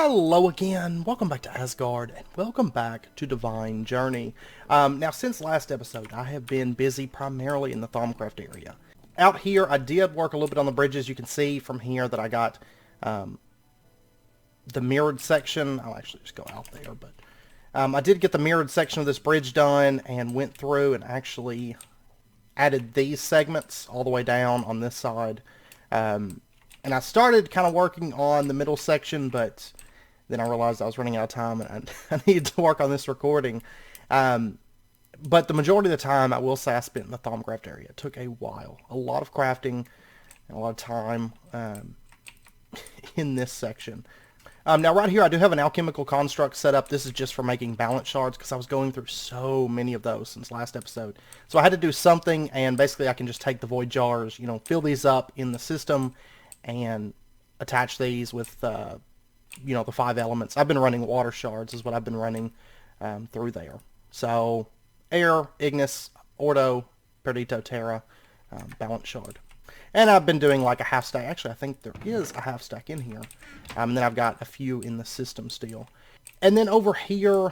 Hello again, welcome back to Asgard, and welcome back to Divine Journey. Now, since last episode, I have been busy primarily in the thaumcraft area. Out here, I did work a little bit on the bridges. You can see from here that I got the mirrored section. I'll actually just go out there, but I did get the mirrored section of this bridge done, and went through and actually added these segments all the way down on this side. And I started kind of working on the middle section, but then I realized I was running out of time and I needed to work on this recording. But the majority of the time, I will say I spent in the thaumcraft area. It took a while. A lot of crafting and a lot of time in this section. Now right here, I do have an Alchemical Construct set up. This is just for making balance shards because I was going through so many of those since last episode. So I had to do something, and basically I can just take the void jars, fill these up in the system and attach these with, the 5 elements. I've been running water shards is what I've been running through there. So, air, ignis, ordo, perdito, terra, balance shard. And I've been doing like a half stack. Actually, I think there is a half stack in here. And then I've got a few in the system still. And then over here,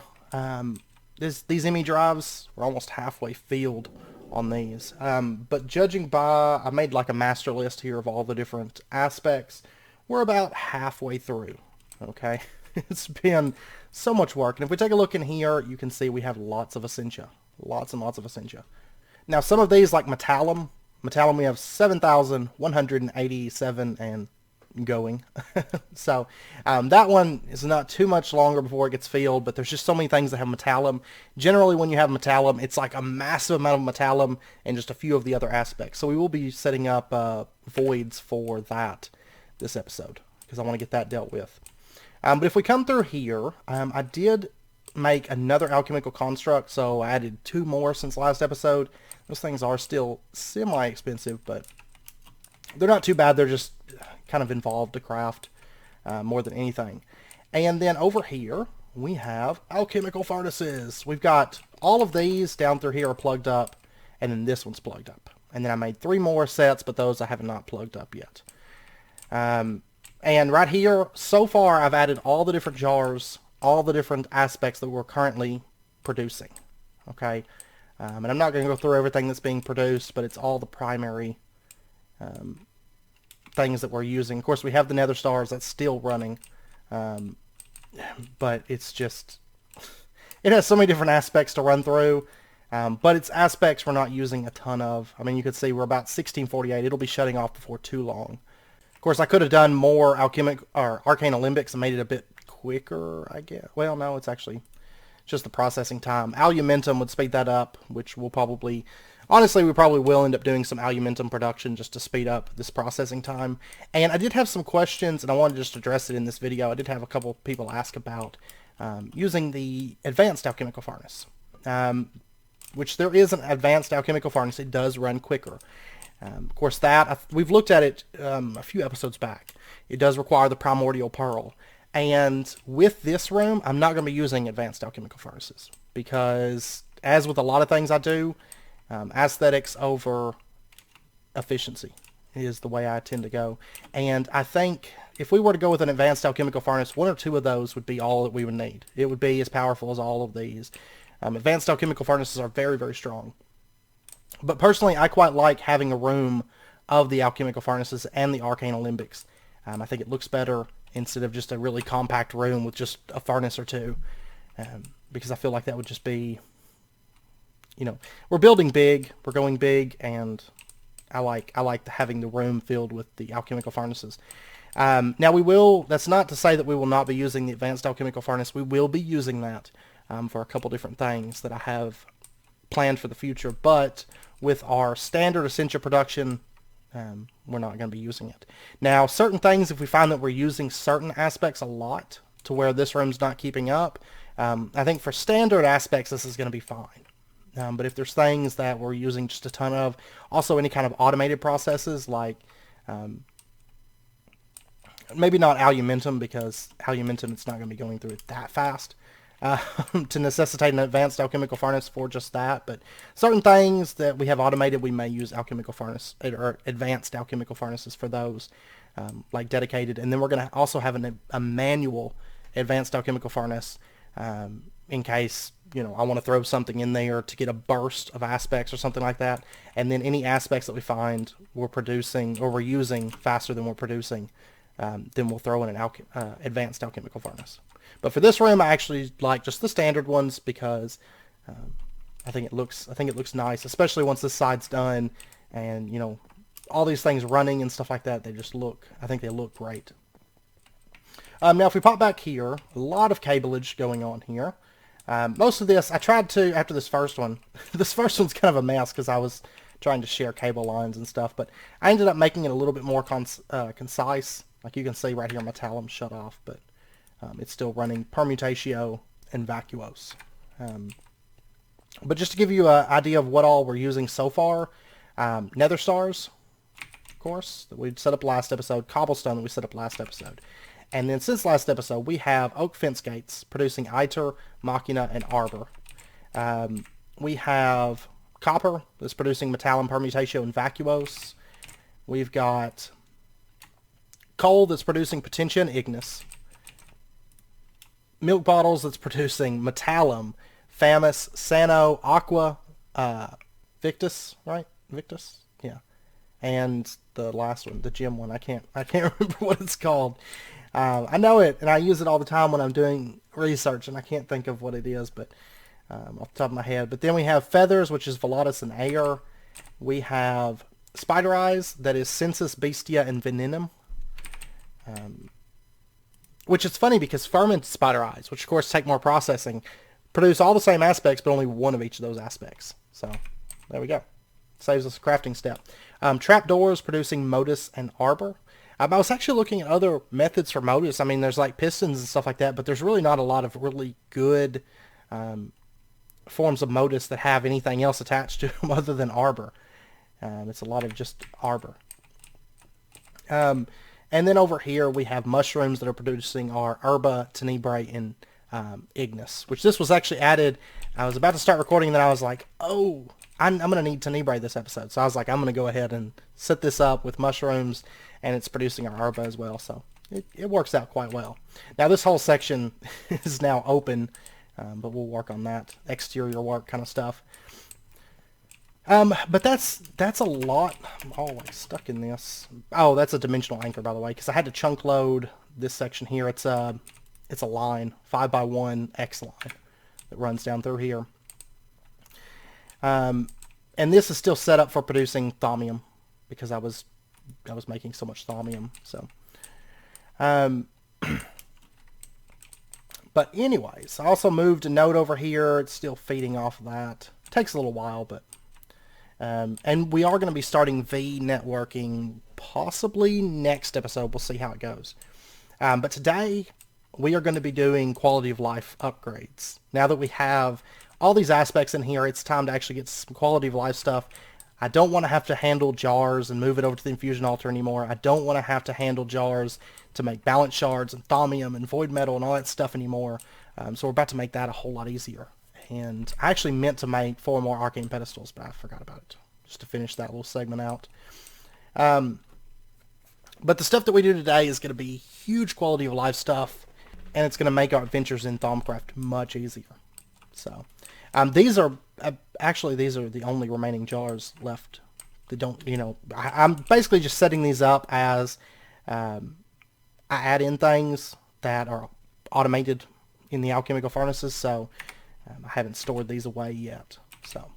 these ME drives were almost halfway filled on these, but judging by, I made like a master list here of all the different aspects. We're about halfway through. Okay, it's been so much work, and if we take a look in here, you can see we have lots of Essentia, lots and lots of Essentia. Now some of these, like Metallum we have 7,187 and going. So that one is not too much longer before it gets filled, but there's just so many things that have Metallum. Generally when you have Metallum, it's like a massive amount of Metallum and just a few of the other aspects. So we will be setting up voids for that this episode because I want to get that dealt with. But if we come through here, I did make another Alchemical Construct, so I added 2 more since last episode. Those things are still semi-expensive, but they're not too bad. They're just kind of involved to craft more than anything. And then over here we have alchemical furnaces. We've got all of these down through here are plugged up, and then this one's plugged up. And then I made 3 more sets, but those I have not plugged up yet. And right here, so far I've added all the different jars, all the different aspects that we're currently producing. Okay, and I'm not going to go through everything that's being produced, but it's all the primary things that we're using. Of course, we have the nether stars that's still running, but it's just, it has so many different aspects to run through, but it's aspects we're not using a ton of. I mean, you could see we're about 1648. It'll be shutting off before too long. Of course, I could have done more Arcane Alembics and made it a bit quicker, I guess. Well, no, it's actually just the processing time. Alumentum would speed that up, which we'll probably, honestly, we probably will end up doing some alumentum production just to speed up this processing time. And I did have some questions, and I wanted to just address it in this video. I did have a couple people ask about using the advanced alchemical furnace, which there is an advanced alchemical furnace. It does run quicker. Of course, we've looked at it a few episodes back. It does require the primordial pearl. And with this room, I'm not going to be using advanced alchemical furnaces because, as with a lot of things I do, aesthetics over efficiency is the way I tend to go. And I think if we were to go with an advanced alchemical furnace, 1 or 2 of those would be all that we would need. It would be as powerful as all of these. Advanced alchemical furnaces are very, very strong. But personally, I quite like having a room of the alchemical furnaces and the Arcane Alembics. I think it looks better instead of just a really compact room with just a furnace or 2, because I feel like that would just be, we're building big, we're going big, and I like having the room filled with the alchemical furnaces. Now that's not to say that we will not be using the advanced alchemical furnace. We will be using that for a couple different things that I have planned for the future, but with our standard Essentia production, we're not going to be using it. Now, certain things, if we find that we're using certain aspects a lot to where this room's not keeping up, I think for standard aspects this is going to be fine. But if there's things that we're using just a ton of, also any kind of automated processes like maybe not alumentum, because alumentum, it's not going to be going through it that fast to necessitate an advanced alchemical furnace for just that. But certain things that we have automated, we may use alchemical furnace or advanced alchemical furnaces for those, like dedicated. And then we're going to also have a manual advanced alchemical furnace, in case, you know, I want to throw something in there to get a burst of aspects or something like that. And then any aspects that we find we're producing or we're using faster than we're producing, then we'll throw in an advanced alchemical furnace. But for this room, I actually like just the standard ones because I think it looks nice, especially once this side's done, and you know, all these things running and stuff like that. I think they look great. Now, if we pop back here, a lot of cableage going on here. Most of this, I tried to, after this first one, this first one's kind of a mess because I was trying to share cable lines and stuff, but I ended up making it a little bit more concise. Like you can see right here, my talum's shut off, but it's still running permutatio and vacuos. But just to give you an idea of what all we're using so far, nether stars, of course, that we set up last episode, cobblestone that we set up last episode. And then since last episode, we have oak fence gates producing Iter, Machina, and Arbor. We have copper that's producing Metallum, Permutatio, and Vacuos. We've got coal that's producing Potentia and Ignis. Milk bottles that's producing Metallum, Famus, Sano, Aqua, Victus, right? Victus? Yeah. And the last one, the gem one, I can't remember what it's called. I know it, and I use it all the time when I'm doing research, and I can't think of what it is, but off the top of my head. But then we have feathers, which is Volatus and Air. We have spider eyes, that is Sensus, Bestia, and Venenum. Which is funny because ferment spider eyes, which of course take more processing, produce all the same aspects, but only one of each of those aspects. So there we go. Saves us a crafting step. Trapdoors producing Modus and Arbor. I was actually looking at other methods for Modus. I mean, there's like pistons and stuff like that, but there's really not a lot of really good forms of Modus that have anything else attached to them other than Arbor. It's a lot of just Arbor. And then over here we have mushrooms that are producing our Herba, Tenebrae, and Ignis, which this was actually added. I was about to start recording, and then I was like, oh, I'm going to need Tenebrae this episode. So I was like, I'm going to go ahead and set this up with mushrooms, and it's producing our Herba as well. So it works out quite well. Now this whole section is now open, but we'll work on that exterior work kind of stuff. But that's a lot. I'm always stuck in this. Oh, that's a dimensional anchor, by the way, because I had to chunk load this section here. It's a line, 5x1 X line that runs down through here. And this is still set up for producing thaumium because I was making so much thaumium. So, but anyways, I also moved a node over here. It's still feeding off of that. It takes a little while, but. And we are going to be starting V networking possibly next episode. We'll see how it goes. But today we are going to be doing quality of life upgrades. Now that we have all these aspects in here, it's time to actually get some quality of life stuff. I don't want to have to handle jars and move it over to the infusion altar anymore. I don't want to have to handle jars to make balance shards and thaumium and void metal and all that stuff anymore. So we're about to make that a whole lot easier. And I actually meant to make 4 more arcane pedestals, but I forgot about it. Just to finish that little segment out. But the stuff that we do today is going to be huge quality of life stuff, and it's going to make our adventures in thaumcraft much easier. So, these are the only remaining jars left that don't, you know, I'm basically just setting these up as I add in things that are automated in the alchemical furnaces, so I haven't stored these away yet. So,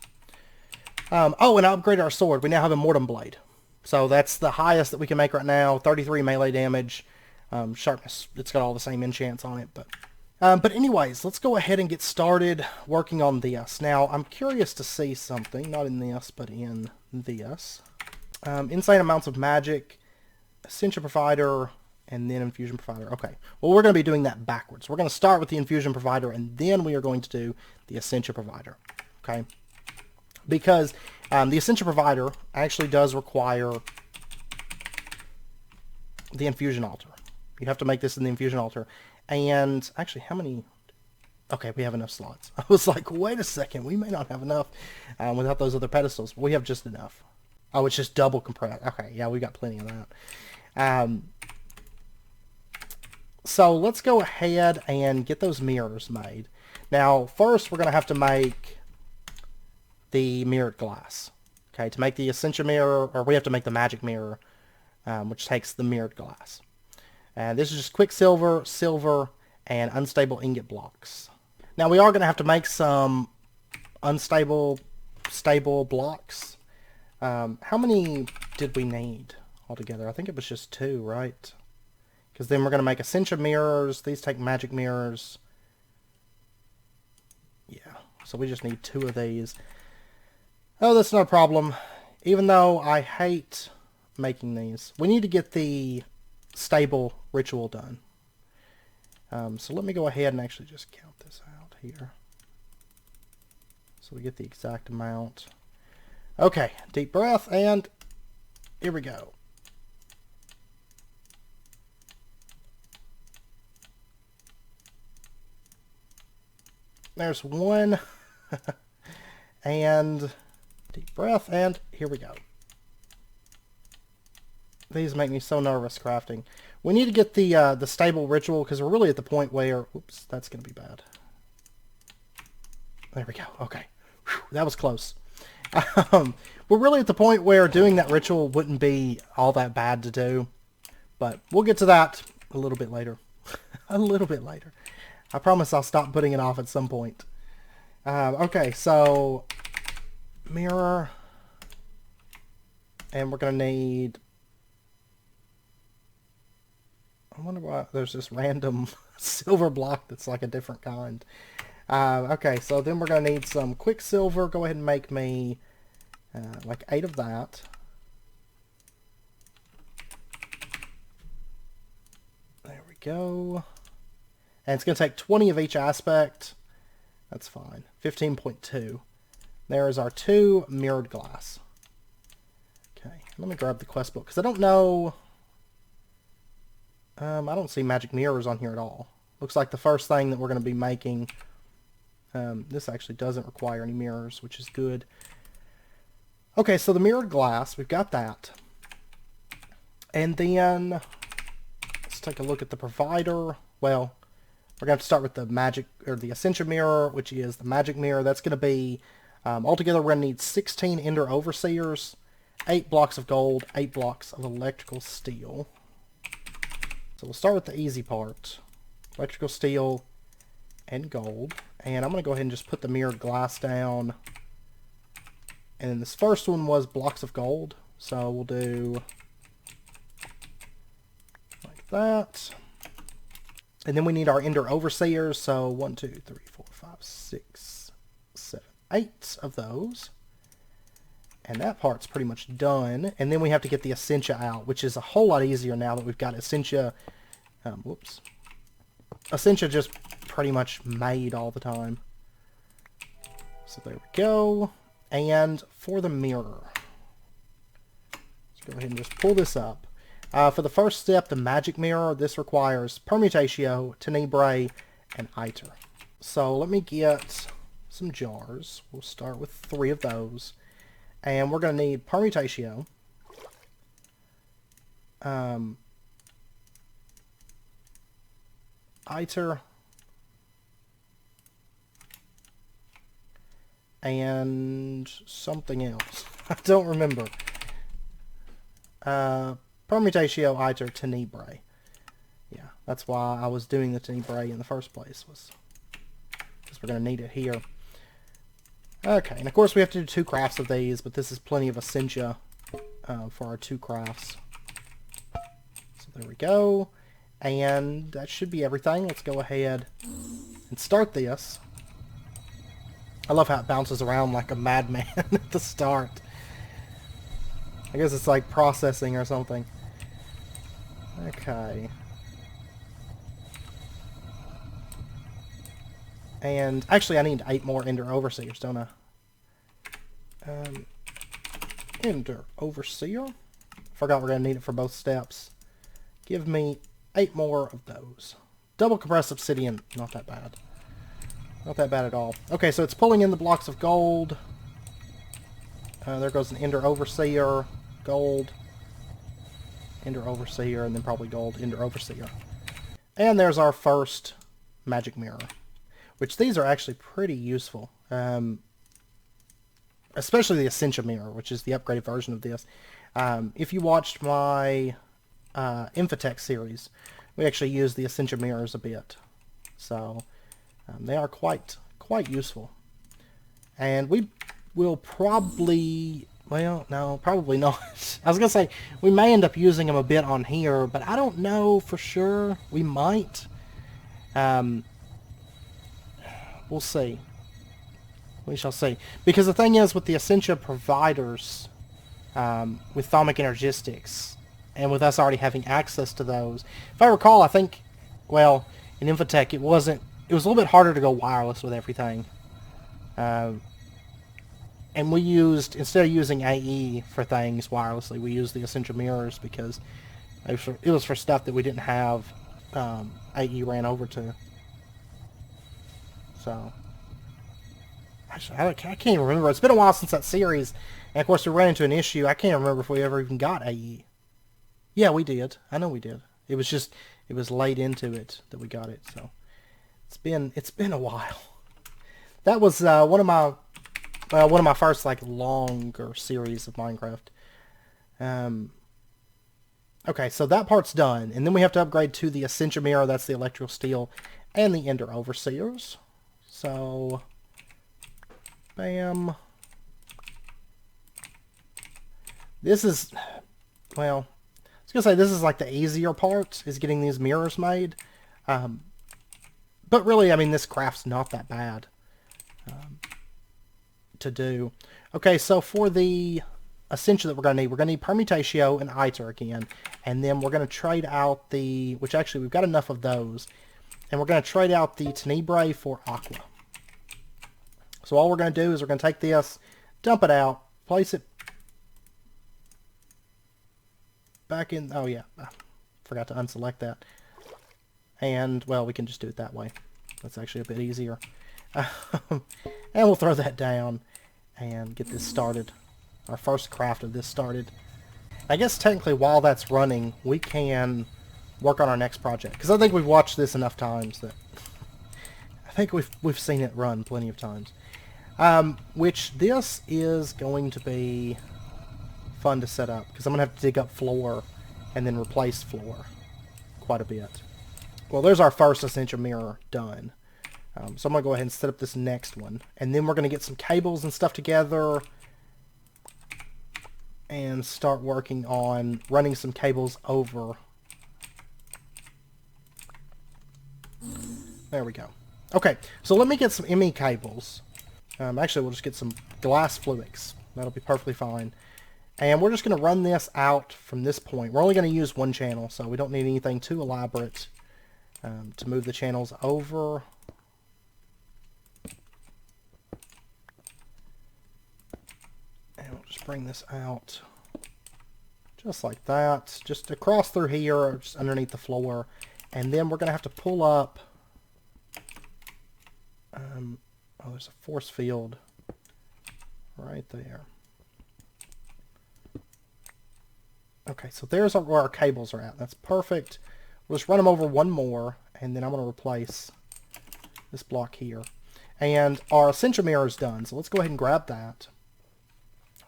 oh, and I upgraded our sword. We now have a Mortem Blade. So that's the highest that we can make right now. 33 melee damage. Sharpness. It's got all the same enchants on it. But anyways, let's go ahead and get started working on this. Now, I'm curious to see something. Not in this, but in this. Insane amounts of magic. Ascension Provider. And then Infusion Provider. Okay. Well, we're going to be doing that backwards. We're going to start with the Infusion Provider, and then we are going to do the Ascension Provider. Okay? Because the Ascension Provider actually does require the Infusion Altar. You have to make this in the Infusion Altar. And actually, how many... Okay, we have enough slots. I was like, wait a second. We may not have enough without those other pedestals. We have just enough. Oh, it's just double compressed. Okay, yeah, we got plenty of that. So let's go ahead and get those mirrors made. Now, first we're going to have to make the mirrored glass. Okay, to make the Ascension Mirror, or we have to make the Magic Mirror, which takes the mirrored glass. And this is just quicksilver, silver, and unstable ingot blocks. Now we are going to have to make some stable blocks. How many did we need altogether? I think it was just 2, right? Because then we're going to make Ascension Mirrors. These take Magic Mirrors. Yeah, so we just need 2 of these. Oh, that's no problem. Even though I hate making these. We need to get the stable ritual done. So let me go ahead and actually just count this out here. So we get the exact amount. Okay, deep breath, and here we go. There's 1. And deep breath, and here we go. These make me so nervous crafting. We need to get the stable ritual, because we're really at the point where... Oops, that's going to be bad. There we go. Okay. Whew, that was close. We're really at the point where doing that ritual wouldn't be all that bad to do. But we'll get to that a little bit later. A little bit later. I promise I'll stop putting it off at some point. Okay, so... Mirror. And we're going to need... I wonder why there's this random silver block that's like a different kind. Okay, so then we're going to need some quicksilver. Go ahead and make me like 8 of that. There we go. And it's going to take 20 of each aspect. That's fine. 15.2. There is our 2 mirrored glass. Okay, let me grab the quest book, because I don't know... I don't see magic mirrors on here at all. Looks like the first thing that we're going to be making... this actually doesn't require any mirrors, which is good. Okay, so the mirrored glass, we've got that. And then, let's take a look at the provider. Well, we're going to have to start with the magic, or the Ascension Mirror, which is the magic mirror. That's going to be, altogether we're going to need 16 Ender Overseers, 8 blocks of gold, 8 blocks of electrical steel. So we'll start with the easy part. Electrical steel and gold. And I'm going to go ahead and just put the mirrored glass down. And then this first one was blocks of gold. So we'll do like that. And then we need our Ender Overseers. So 1, 2, 3, 4, 5, 6, 7, 8 of those. And that part's pretty much done. And then we have to get the Essentia out, which is a whole lot easier now that we've got Essentia. Whoops. Essentia just pretty much made all the time. So there we go. And for the mirror, let's go ahead and just pull this up. For the first step, the magic mirror, this requires Permutatio, Tenebrae, and Iter. So let me get some jars. We'll start with 3 of those. And we're going to need Permutatio, Iter, and something else. I don't remember. Permutatio, Iter, Tenebrae. Yeah, that's why I was doing the Tenebrae in the first place, was because we're going to need it here. Okay, and of course we have to do 2 crafts of these, but this is plenty of Essentia for our 2 crafts. So there we go. And that should be everything. Let's go ahead and start this. I love how it bounces around like a madman at the start. I guess it's like processing or something. Okay. And actually I need 8 more Ender Overseers, don't I? Ender Overseer? Forgot we're going to need it for both steps. Give me 8 more of those. Double compressed obsidian, not that bad. Not that bad at all. Okay, so it's pulling in the blocks of gold. There goes an Ender Overseer, gold, Ender Overseer, and then probably gold, Ender Overseer. And there's our first magic mirror, which these are actually pretty useful. Especially the Ascension Mirror, which is the upgraded version of this. If you watched my Infotech series, we actually use the Ascension Mirrors a bit. So they are quite useful. And we will probably... Well, no, probably not. I was going to say, we may end up using them a bit on here, but I don't know for sure. We might. We'll see. We shall see. Because the thing is, with the Ascension Providers, with Thaumic Energistics, and with us already having access to those, if I recall, I think, well, in Infotech, it was a little bit harder to go wireless with everything. And we used, instead of using AE for things wirelessly, we used the Ascension Mirrors because it was for stuff that we didn't have AE ran over to. So, actually, I can't even remember. It's been a while since that series. And of course, we ran into an issue. I can't remember if we ever even got AE. Yeah, we did. I know we did. It was just, it was late into it that we got it. So, it's been a while. That was one of my first like longer series of Minecraft. Okay, so that part's done, and then we have to upgrade to the Ascension Mirror. That's the Electrical Steel and the Ender Overseers. So, bam. This is, well, I was gonna say this is like the easier part, is getting these mirrors made. But really, I mean, this craft's not that bad to do. Okay, so for the Essentia that we're going to need Permutatio and Iter again, and then we're going to trade out the, which actually we've got enough of those, and we're going to trade out the Tenebrae for Aqua. So all we're going to do is we're going to take this, dump it out, place it back in, oh yeah, I forgot to unselect that. And, well, we can just do it that way. That's actually a bit easier. And we'll throw that down and get this started. Our first craft of this started. I guess technically while that's running, we can work on our next project. Because I think we've watched this enough times that I think we've seen it run plenty of times. Which this is going to be fun to set up. Because I'm going to have to dig up floor and then replace floor quite a bit. Well, there's our first Ascension Mirror done. So I'm going to go ahead and set up this next one. And then we're going to get some cables and stuff together and start working on running some cables over. There we go. Okay, so let me get some ME cables. Actually, we'll just get some glass fluics. That'll be perfectly fine. And we're just going to run this out from this point. We're only going to use one channel, so we don't need anything too elaborate to move the channels over. Just bring this out just like that, just across through here, just underneath the floor, and then we're going to have to pull up, oh, there's a force field right there. Okay, so there's where our cables are at. That's perfect. We'll just run them over one more, and then I'm going to replace this block here. And our Ascension Mirror is done, so let's go ahead and grab that.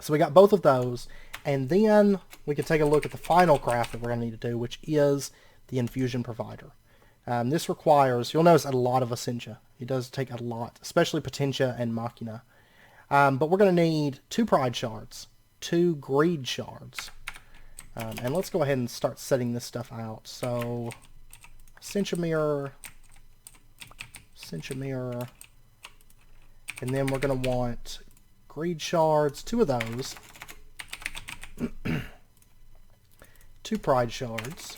So we got both of those, and then we can take a look at the final craft that we're going to need to do, which is the Infusion Provider. This requires, you'll notice, a lot of Essentia. It does take a lot, especially Potentia and Machina. But we're going to need 2 Pride Shards, 2 Greed Shards. And let's go ahead and start setting this stuff out. So, Ascension Mirror, and then we're going to want Greed Shards, 2 of those, 2 Pride Shards,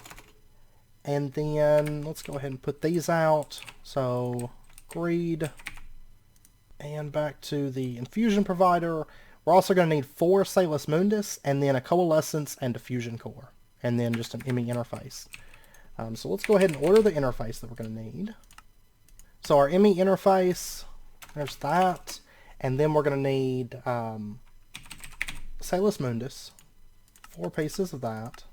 and then let's go ahead and put these out. So, Greed, and back to the Infusion Provider. We're also going to need 4 Salus Mundus, and then a Coalescence and Diffusion Core, and then just an ME interface. So let's go ahead and order the interface that we're going to need. So our ME interface, there's that. And then we're going to need Salus Mundus, 4 pieces of that.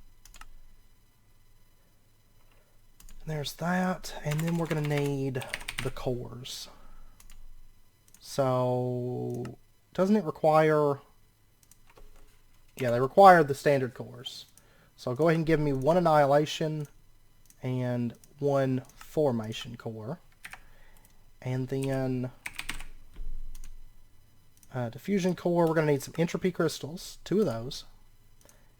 There's that, and then we're going to need the cores. So, doesn't it require... Yeah, they require the standard cores. So I'll go ahead and give me 1 Annihilation and 1 Formation core. And then Diffusion core, we're going to need some Entropy crystals, 2 of those.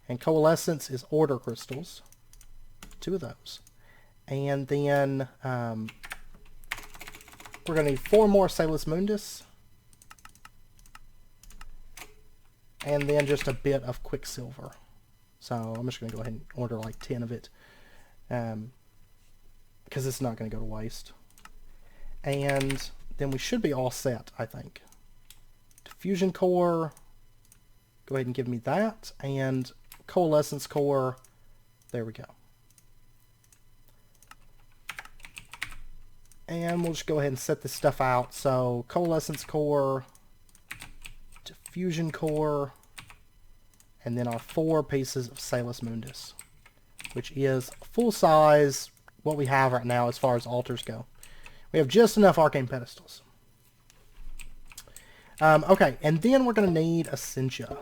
And Coalescence is Order crystals, 2 of those. And then we're going to need 4 more Salus Mundus. And then just a bit of Quicksilver. So I'm just going to go ahead and order like 10 of it. Because it's not going to go to waste. And then we should be all set, I think. Diffusion core. Go ahead and give me that. And Coalescence core. There we go. And we'll just go ahead and set this stuff out. So Coalescence core. Diffusion core, and then our 4 pieces of Salus Mundus, which is full size what we have right now as far as altars go. We have just enough arcane pedestals. Okay, and then we're going to need Essentia. So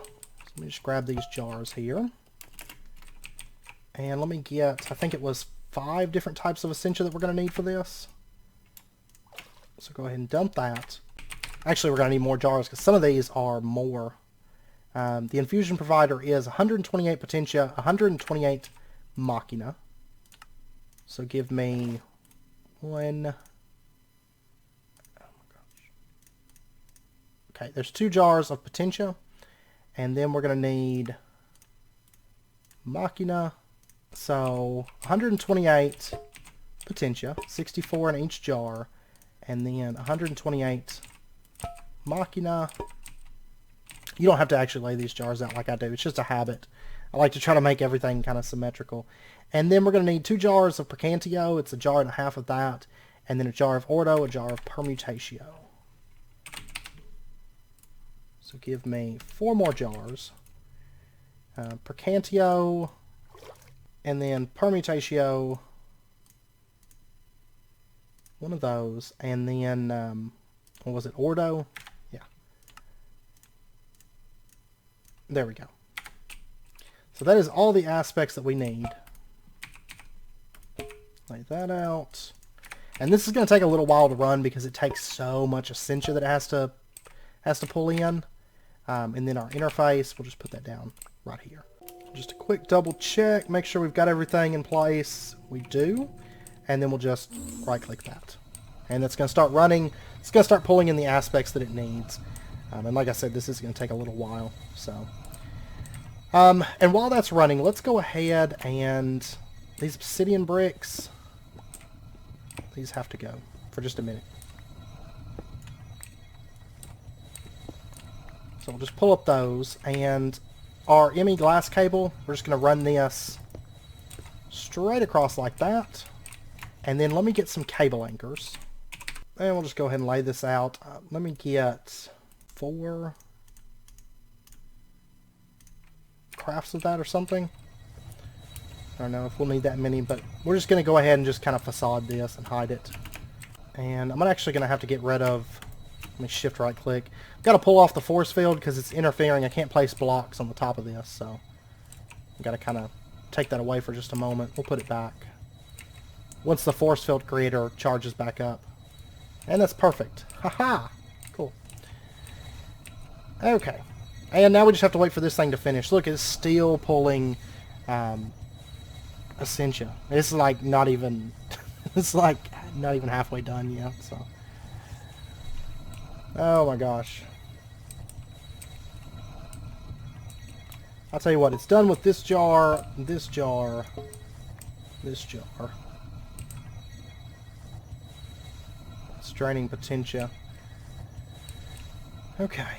let me just grab these jars here. And let me get, I think it was 5 different types of Essentia that we're going to need for this. So go ahead and dump that. Actually, we're going to need more jars because some of these are more. The Infusion Provider is 128 Potentia, 128 Machina. So give me 1. Oh my gosh. Okay, there's 2 jars of Potentia. And then we're going to need Machina. So 128 Potentia, 64 in each jar. And then 128 Machina. You don't have to actually lay these jars out like I do. It's just a habit. I like to try to make everything kind of symmetrical. And then we're going to need 2 jars of Percantio. It's a jar and a half of that. And then a jar of Ordo, a jar of Permutatio. So give me 4 more jars. Percantio. And then Permutatio. 1 of those. And then, what was it? Ordo? Yeah. There we go. So that is all the aspects that we need. Lay that out. And this is going to take a little while to run because it takes so much Essentia that it has to pull in. And then our interface, we'll just put that down right here. Just a quick double check, make sure we've got everything in place. We do. And then we'll just right click that. And it's going to start running. It's going to start pulling in the aspects that it needs. And like I said, this is going to take a little while. So, and while that's running, let's go ahead and these obsidian bricks, these have to go for just a minute. So we'll just pull up those, and our ME glass cable, we're just going to run this straight across like that. And then let me get some cable anchors. And we'll just go ahead and lay this out. Let me get 4 crafts of that or something. I don't know if we'll need that many, but we're just going to go ahead and just kind of facade this and hide it. And I'm actually going to have to get rid of, let me shift right click. I've got to pull off the force field because it's interfering. I can't place blocks on the top of this, so I've got to kind of take that away for just a moment. We'll put it back once the force field creator charges back up. And that's perfect. Haha! Cool. Okay. And now we just have to wait for this thing to finish. Look, it's still pulling Essentia. It's like not even it's like not even halfway done yet, so. Oh my gosh. I'll tell you what, it's done with this jar, this jar, this jar. It's draining Potentia. Okay.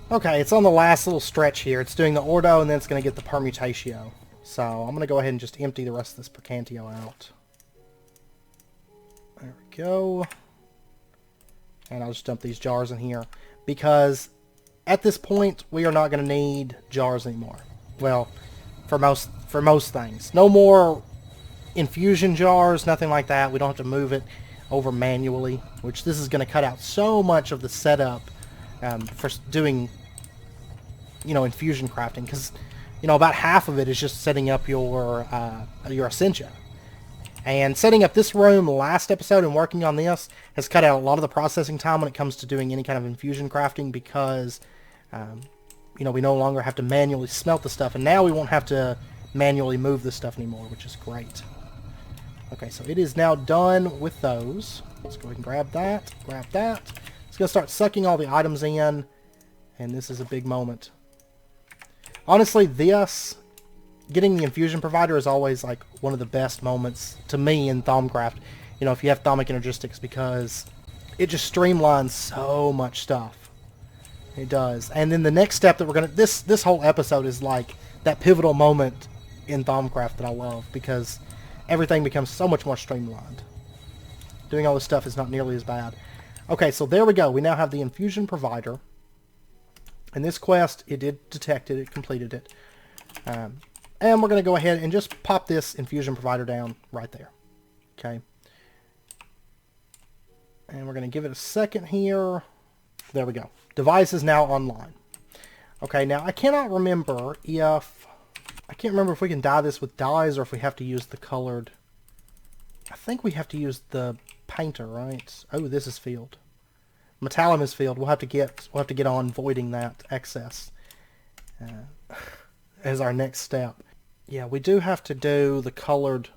Okay, it's on the last little stretch here. It's doing the Ordo, and then it's going to get the Permutatio. So, I'm going to go ahead and just empty the rest of this Percantio out. There we go. And I'll just dump these jars in here. Because, at this point, we are not going to need jars anymore. Well, for most things. No more infusion jars, nothing like that. We don't have to move it over manually, which this is going to cut out so much of the setup for doing, infusion crafting, because, about half of it is just setting up your Essentia. And setting up this room last episode and working on this has cut out a lot of the processing time when it comes to doing any kind of infusion crafting, because, we no longer have to manually smelt the stuff, and now we won't have to manually move the stuff anymore, which is great. Okay, so it is now done with those. Let's go ahead and grab that, It's going to start sucking all the items in, and this is a big moment. Honestly, getting the Infusion Provider is always like one of the best moments to me in thaumcraft, if you have Thaumic Energistics, because it just streamlines so much stuff. It does. And then the next step that we're going to... This whole episode is like that pivotal moment in thaumcraft that I love, because everything becomes so much more streamlined. Doing all this stuff is not nearly as bad. Okay, so there we go. We now have the Infusion Provider. And this quest, it did detect it. It completed it. And we're going to go ahead and just pop this Infusion Provider down right there. Okay. And we're going to give it a second here. There we go. Device is now online. Okay, now I cannot remember if... I can't remember if we can dye this with dyes or if we have to use the colored... I think we have to use the painter, right? Oh, this is field. Metallum is field. We'll have to get on voiding that excess as our next step. Yeah, we do have to do the colored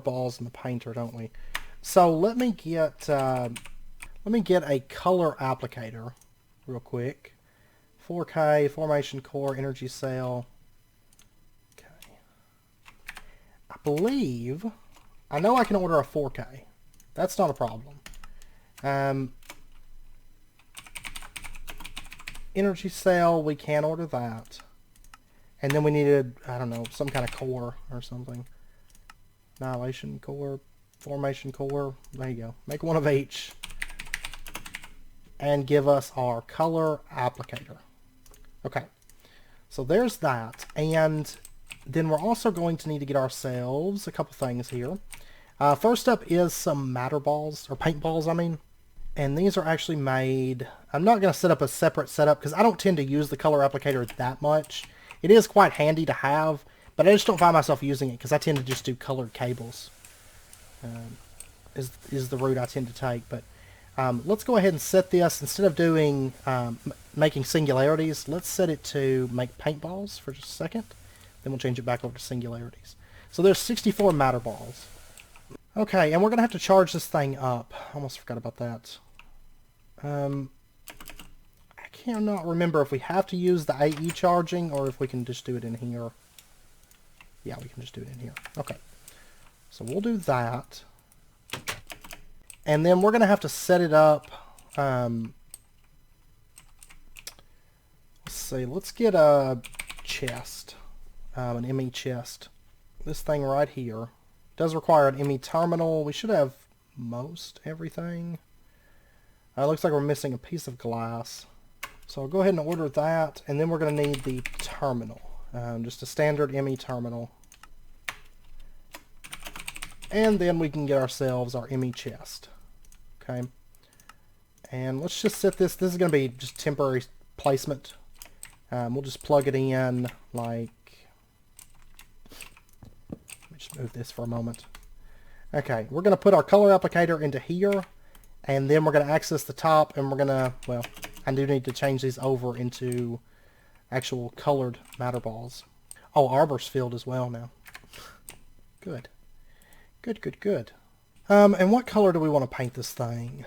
balls in the painter, don't we? So let me get a color applicator real quick. 4K formation core energy cell. I know I can order a 4K. That's not a problem. Energy cell, we can order that. And then we needed, I don't know, some kind of core or something. Annihilation core, formation core. There you go. Make one of each. And give us our color applicator. Okay. So there's that. And then we're also going to need to get ourselves a couple things here. First up is some matter balls, or paint balls, I mean. And these are actually made... I'm not going to set up a separate setup because I don't tend to use the color applicator that much. It is quite handy to have, but I just don't find myself using it because I tend to just do colored cables. Is the route I tend to take. But let's go ahead and set this, instead of doing making singularities, let's set it to make paint balls for just a second. Then we'll change it back over to singularities. So there's 64 matter balls. Okay, and we're going to have to charge this thing up. I almost forgot about that. I cannot remember if we have to use the AE charging or if we can just do it in here. Yeah, we can just do it in here. Okay. So we'll do that. And then we're going to have to set it up. Let's see. Let's get a chest. An ME chest. This thing right here. Does require an ME terminal. We should have most everything. Looks like we're missing a piece of glass. So I'll go ahead and order that, and then we're going to need the terminal. Just a standard ME terminal. And then we can get ourselves our ME chest. Okay. And let's just set this. This is going to be just temporary placement. We'll just plug it in like... Let me just move this for a moment. Okay, we're going to put our color applicator into here. And then we're going to access the top, and we're going to, well, I do need to change these over into actual colored matter balls. Oh, Arbor's filled as well now. Good. Good, good, good. And what color do we want to paint this thing?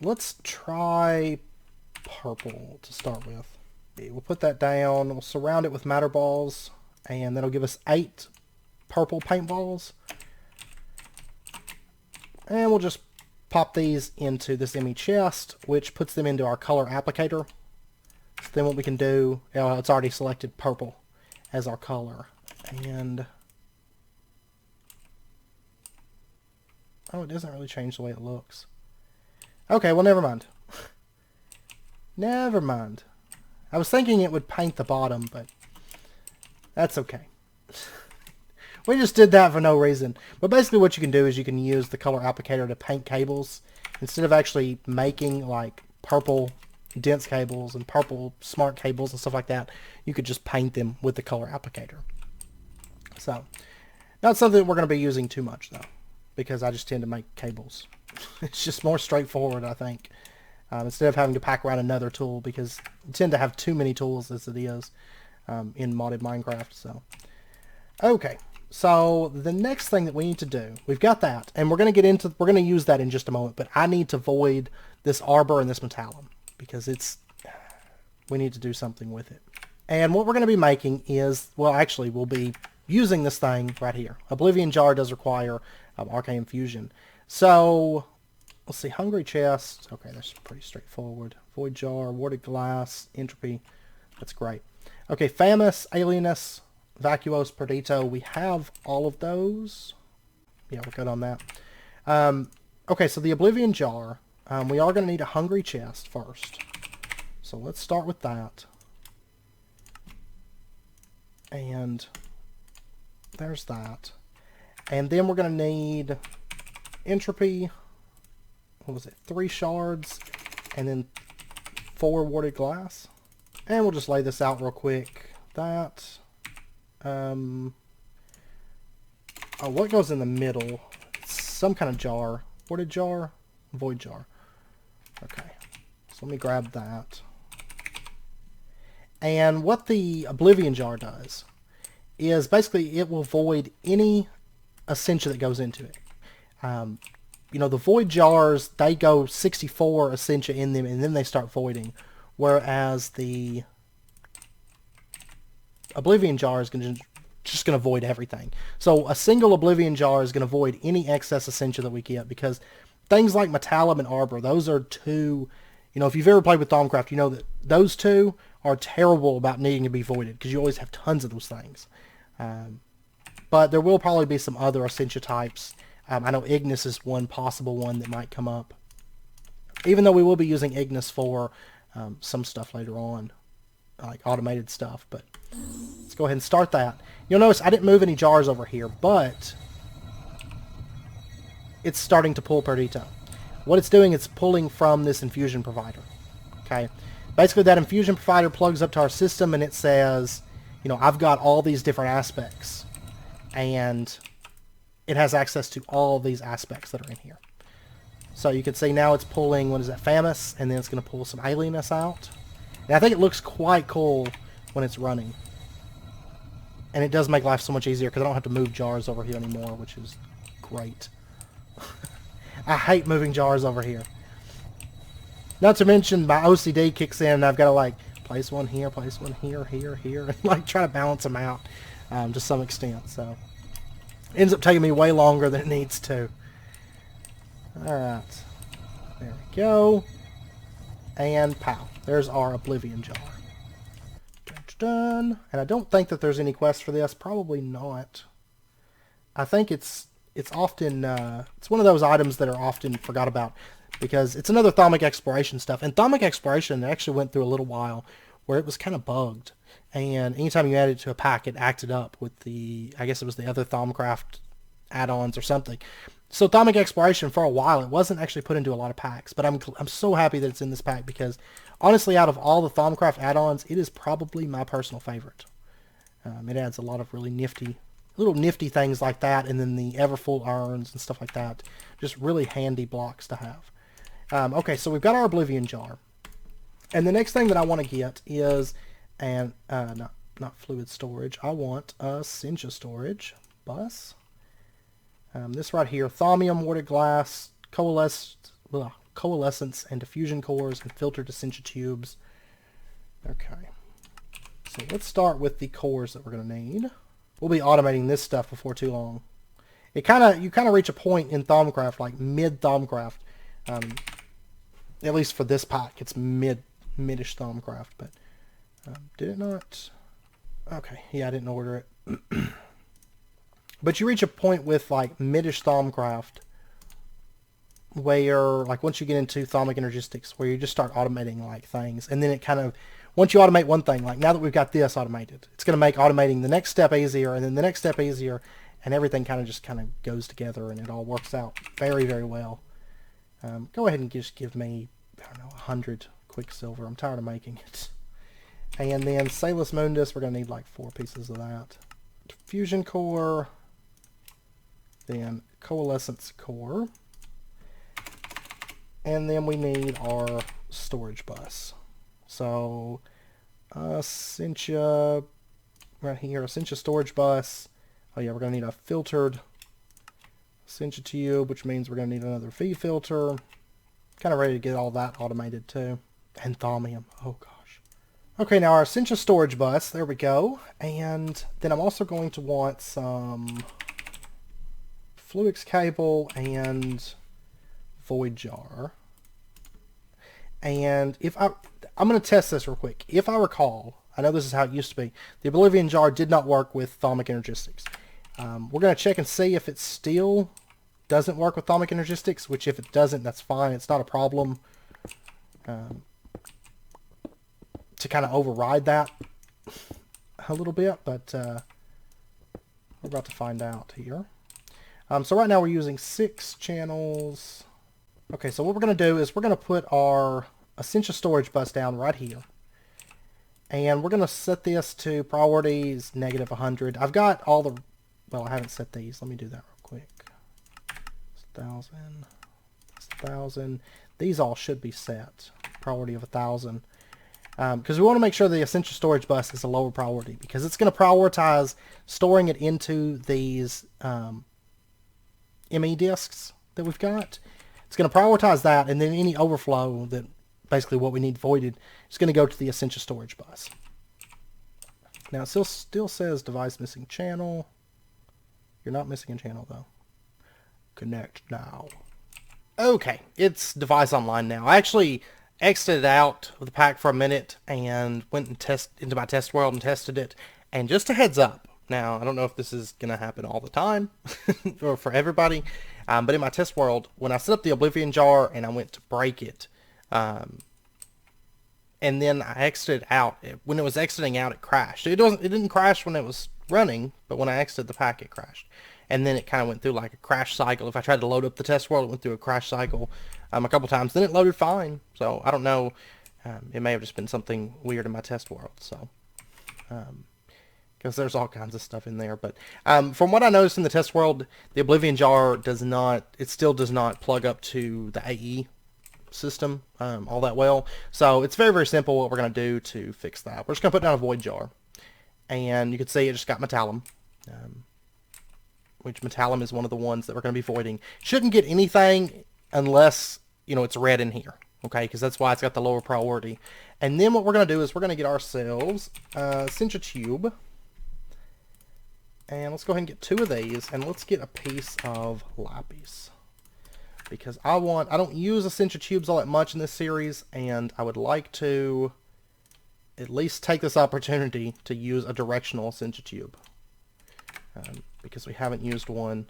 Let's try purple to start with. We'll put that down. We'll surround it with matter balls, and that'll give us 8 purple paint balls. And we'll just pop these into this ME chest, which puts them into our color applicator. So then what we can do, it's already selected purple as our color. And oh, it doesn't really change the way it looks. Okay, well, never mind. Never mind. I was thinking it would paint the bottom, but that's okay. We just did that for no reason. But basically what you can do is you can use the color applicator to paint cables. Instead of actually making like purple dense cables and purple smart cables and stuff like that, you could just paint them with the color applicator. So, not something that we're going to be using too much though, because I just tend to make cables. It's just more straightforward, I think. Instead of having to pack around another tool, because you tend to have too many tools as it is in modded Minecraft. So, okay. So the next thing that we need to do, we've got that, and we're going to use that in just a moment, but I need to void this arbor and this metallum, because we need to do something with it. And what we're going to be making is, well, actually, we'll be using this thing right here. Oblivion Jar does require Arcane Infusion. So, let's see, Hungry Chest, okay, that's pretty straightforward. Void Jar, Warded Glass, Entropy, that's great. Okay, Famus, Alienus, Vacuos, Perdito, we have all of those. Yeah, we're good on that. Okay, so the Oblivion Jar, we are going to need a Hungry Chest first. So let's start with that. And there's that. And then we're going to need Entropy, what was it, 3 shards, and then 4 Warded Glass. And we'll just lay this out real quick. That... what goes in the middle? It's some kind of jar. Warded jar? Void jar. Okay. So let me grab that. And what the Oblivion Jar does is basically it will void any Essentia that goes into it. You know, the Void Jars, they go 64 Essentia in them and then they start voiding. Whereas the Oblivion Jar is just going to void everything. So a single Oblivion Jar is going to void any excess Essentia that we get, because things like Metallum and Arbor, those are two, you know, if you've ever played with thaumcraft, you know that those two are terrible about needing to be voided, because you always have tons of those things. But there will probably be some other Essentia types. I know Ignis is one possible one that might come up, even though we will be using Ignis for some stuff later on, like automated stuff. But let's go ahead and start that. You'll notice I didn't move any jars over here, but it's starting to pull Perdito. What it's doing, it's pulling from this Infusion Provider. Okay, basically that Infusion Provider plugs up to our system and it says, you know, I've got all these different aspects, and it has access to all these aspects that are in here. So you can see now it's pulling, what is that, Famus, and then it's going to pull some Alienus out. And I think it looks quite cool when it's running. And it does make life so much easier because I don't have to move jars over here anymore, which is great. I hate moving jars over here. Not to mention my OCD kicks in and I've got to like place one here, here, and like try to balance them out to some extent. So it ends up taking me way longer than it needs to. Alright. There we go. And pow. There's our Oblivion Jar. Done. And I don't think that there's any quest for this. Probably not. I think it's often it's one of those items that are often forgot about, because it's another Thaumic Exploration stuff. And Thaumic Exploration actually went through a little while where it was kind of bugged. And anytime you added it to a pack, it acted up with the, I guess it was the other thaumcraft add-ons or something. So Thaumic Exploration, for a while, it wasn't actually put into a lot of packs. But I'm so happy that it's in this pack, because honestly, out of all the thaumcraft add-ons, it is probably my personal favorite. It adds a lot of really nifty, little nifty things like that, and then the Everfull urns and stuff like that. Just really handy blocks to have. Okay, so we've got our Oblivion Jar. And the next thing that I want to get is, and not fluid storage, I want Essentia storage bus. This right here, Thaumium, Warded Glass, Coalescence, and Diffusion Cores, and Filtered Essentia Tubes. Okay. So let's start with the cores that we're going to need. We'll be automating this stuff before too long. You kind of reach a point in thaumcraft, like mid-thaumcraft. At least for this pack, it's mid-ish thaumcraft, but did it not? Okay, yeah, I didn't order it. But you reach a point with like mid-ish thaumcraft where, like, once you get into Thaumic Energistics, where you just start automating like things, and then it kind of, once you automate one thing, like now that we've got this automated, it's going to make automating the next step easier, and then the next step easier, and everything kind of goes together, and it all works out very, very well. Go ahead and just give me, I don't know, 100 Quicksilver. I'm tired of making it. And then Salus Mundus, we're going to need like 4 pieces of that. Fusion Core, then Coalescence Core, and then we need our storage bus. So, Essentia, right here, Essentia storage bus. Oh yeah, we're going to need a filtered Essentia tube, which means we're going to need another feed filter. Kind of ready to get all that automated too. And Thaumium, oh gosh. Okay, now our Essentia storage bus, there we go. And then I'm also going to want some Fluix cable and Void Jar. And I'm going to test this real quick. If I recall, I know this is how it used to be, the Oblivion Jar did not work with Thalmic Energistics. We're going to check and see if it still doesn't work with Thalmic Energistics, which if it doesn't, that's fine. It's not a problem to kind of override that a little bit, but we're about to find out here. So right now we're using 6 channels. Okay, so what we're going to do is we're going to put our Essentia storage bus down right here. And we're going to set this to priorities -100. I've got all the... Well, I haven't set these. Let me do that real quick. It's 1,000. It's 1,000. These all should be set. Priority of 1,000. Because we want to make sure the Essentia storage bus is a lower priority. Because it's going to prioritize storing it into these ME disks that we've got. It's going to prioritize that, and then any overflow that basically what we need voided is going to go to the Essentia storage bus. Now it still says device missing channel. You're not missing a channel though. Connect now. Okay, it's device online now. I actually exited out of the pack for a minute and went and into my test world and tested it. And just a heads up, now I don't know if this is going to happen all the time or for everybody, but in my test world, when I set up the Oblivion Jar and I went to break it, and then I exited out. When it was exiting out, it crashed. It didn't crash when it was running, but when I exited the pack, it crashed. And then it kind of went through like a crash cycle. If I tried to load up the test world, it went through a crash cycle a couple times. Then it loaded fine. So I don't know. It may have just been something weird in my test world. So, because there's all kinds of stuff in there. But from what I noticed in the test world, the Oblivion Jar still does not plug up to the AE system all that well. So it's very, very simple what we're going to do to fix that. We're just going to put down a Void Jar. And you can see it just got Metallum. Which Metallum is one of the ones that we're going to be voiding. Shouldn't get anything unless, it's red in here. Okay, because that's why it's got the lower priority. And then what we're going to do is we're going to get ourselves a Essentia Tube. And let's go ahead and get 2 of these. And let's get a piece of Lapis. Because I don't use Essentia Tubes all that much in this series. And I would like to at least take this opportunity to use a Directional Essentia Tube. Because we haven't used one.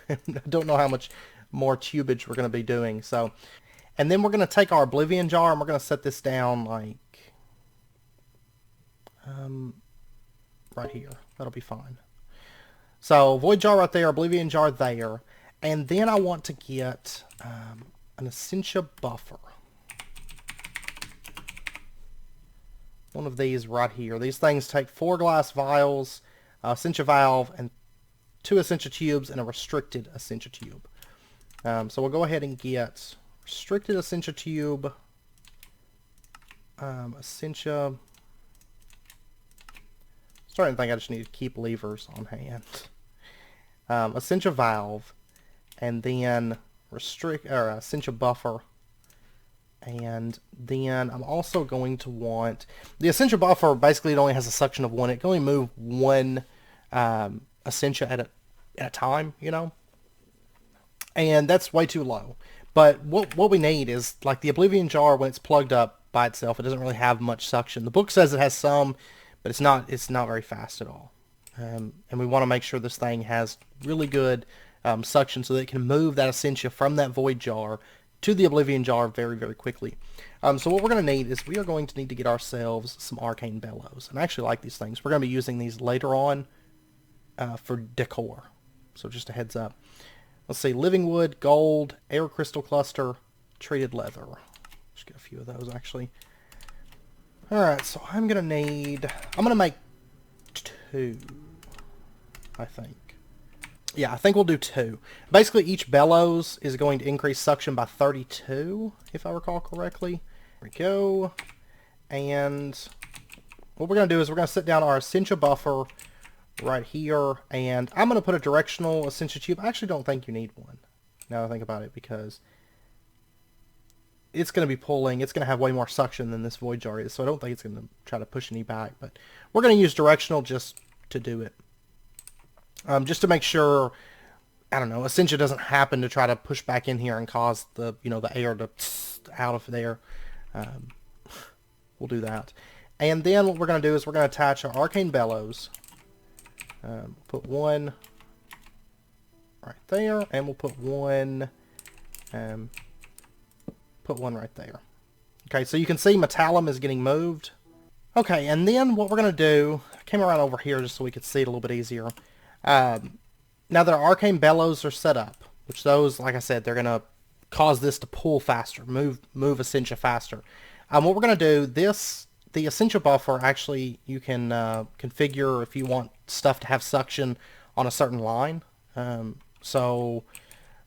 I don't know how much more tubage we're going to be doing. So, and then we're going to take our Oblivion Jar and we're going to set this down like right here. That'll be fine. So Void Jar right there, Oblivion Jar there, and then I want to get an Essentia Buffer. One of these right here. These things take 4 glass vials, Essentia Valve, and 2 Essentia Tubes and a restricted Essentia Tube. So we'll go ahead and get restricted Essentia Tube, Essentia... Starting to think I just need to keep levers on hand. Essentia Valve, and then Essentia Buffer, and then I'm also going to want... The Essentia Buffer, basically it only has a suction of 1. It can only move 1... Essentia at a time, and that's way too low. But what we need is like the Oblivion Jar, when it's plugged up by itself, it doesn't really have much suction. The book says it has some, but it's not very fast at all. And we want to make sure this thing has really good suction so that it can move that Essentia from that Void Jar to the Oblivion Jar very, very quickly. So what we're going to need is we are going to need to get ourselves some Arcane Bellows. And I actually like these things. We're going to be using these later on for decor. So just a heads up. Let's see, living wood, gold, air crystal cluster, treated leather. Just get a few of those actually. Alright, so I'm going to make 2, I think. Yeah, I think we'll do 2. Basically, each bellows is going to increase suction by 32, if I recall correctly. There we go. And what we're going to do is we're going to set down our Essentia buffer right here, and I'm going to put a directional Essentia tube. I actually don't think you need one, now that I think about it, because it's going to be pulling. It's going to have way more suction than this void jar is, so I don't think it's going to try to push any back, but we're going to use directional just to do it. Just to make sure, I don't know, Essentia doesn't happen to try to push back in here and cause the, the air to out of there. We'll do that. And then what we're going to do is we're going to attach our Arcane Bellows. Put one right there, and we'll put one right there. Okay, so you can see Metallum is getting moved. Okay, and then what we're going to do, I came around over here just so we could see it a little bit easier. Now that our Arcane Bellows are set up, which those, like I said, they're going to cause this to pull faster, move Essentia faster. What we're going to do, the Essentia buffer, actually, you can configure if you want stuff to have suction on a certain line. So,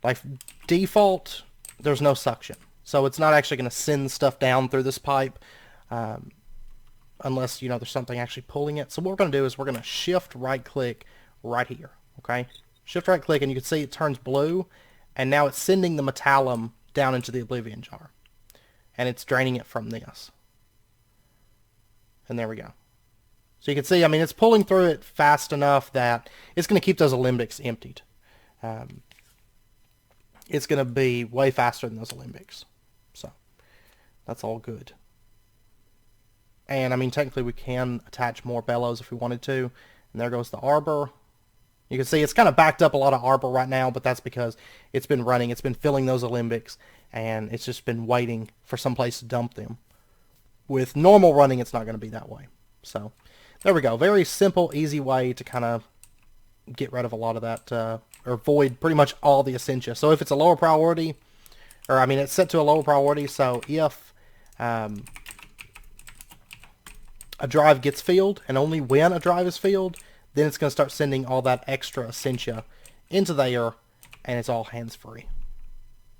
like, default, there's no suction. So it's not actually going to send stuff down through this pipe unless, there's something actually pulling it. So what we're going to do is we're going to shift right-click right here, okay? Shift right-click, and you can see it turns blue, and now it's sending the Metallum down into the Oblivion Jar. And it's draining it from this. And there we go. So you can see, it's pulling through it fast enough that it's going to keep those alembics emptied. It's going to be way faster than those alembics. So that's all good. And, technically we can attach more bellows if we wanted to. And there goes the arbor. You can see it's kind of backed up a lot of arbor right now, but that's because it's been running. It's been filling those alembics, and it's just been waiting for some place to dump them. With normal running, it's not going to be that way. So, there we go. Very simple, easy way to kind of get rid of a lot of that, or void pretty much all the Essentia. So if it's a lower priority, or it's set to a lower priority, so if a drive gets filled, and only when a drive is filled, then it's going to start sending all that extra Essentia into there, and it's all hands-free.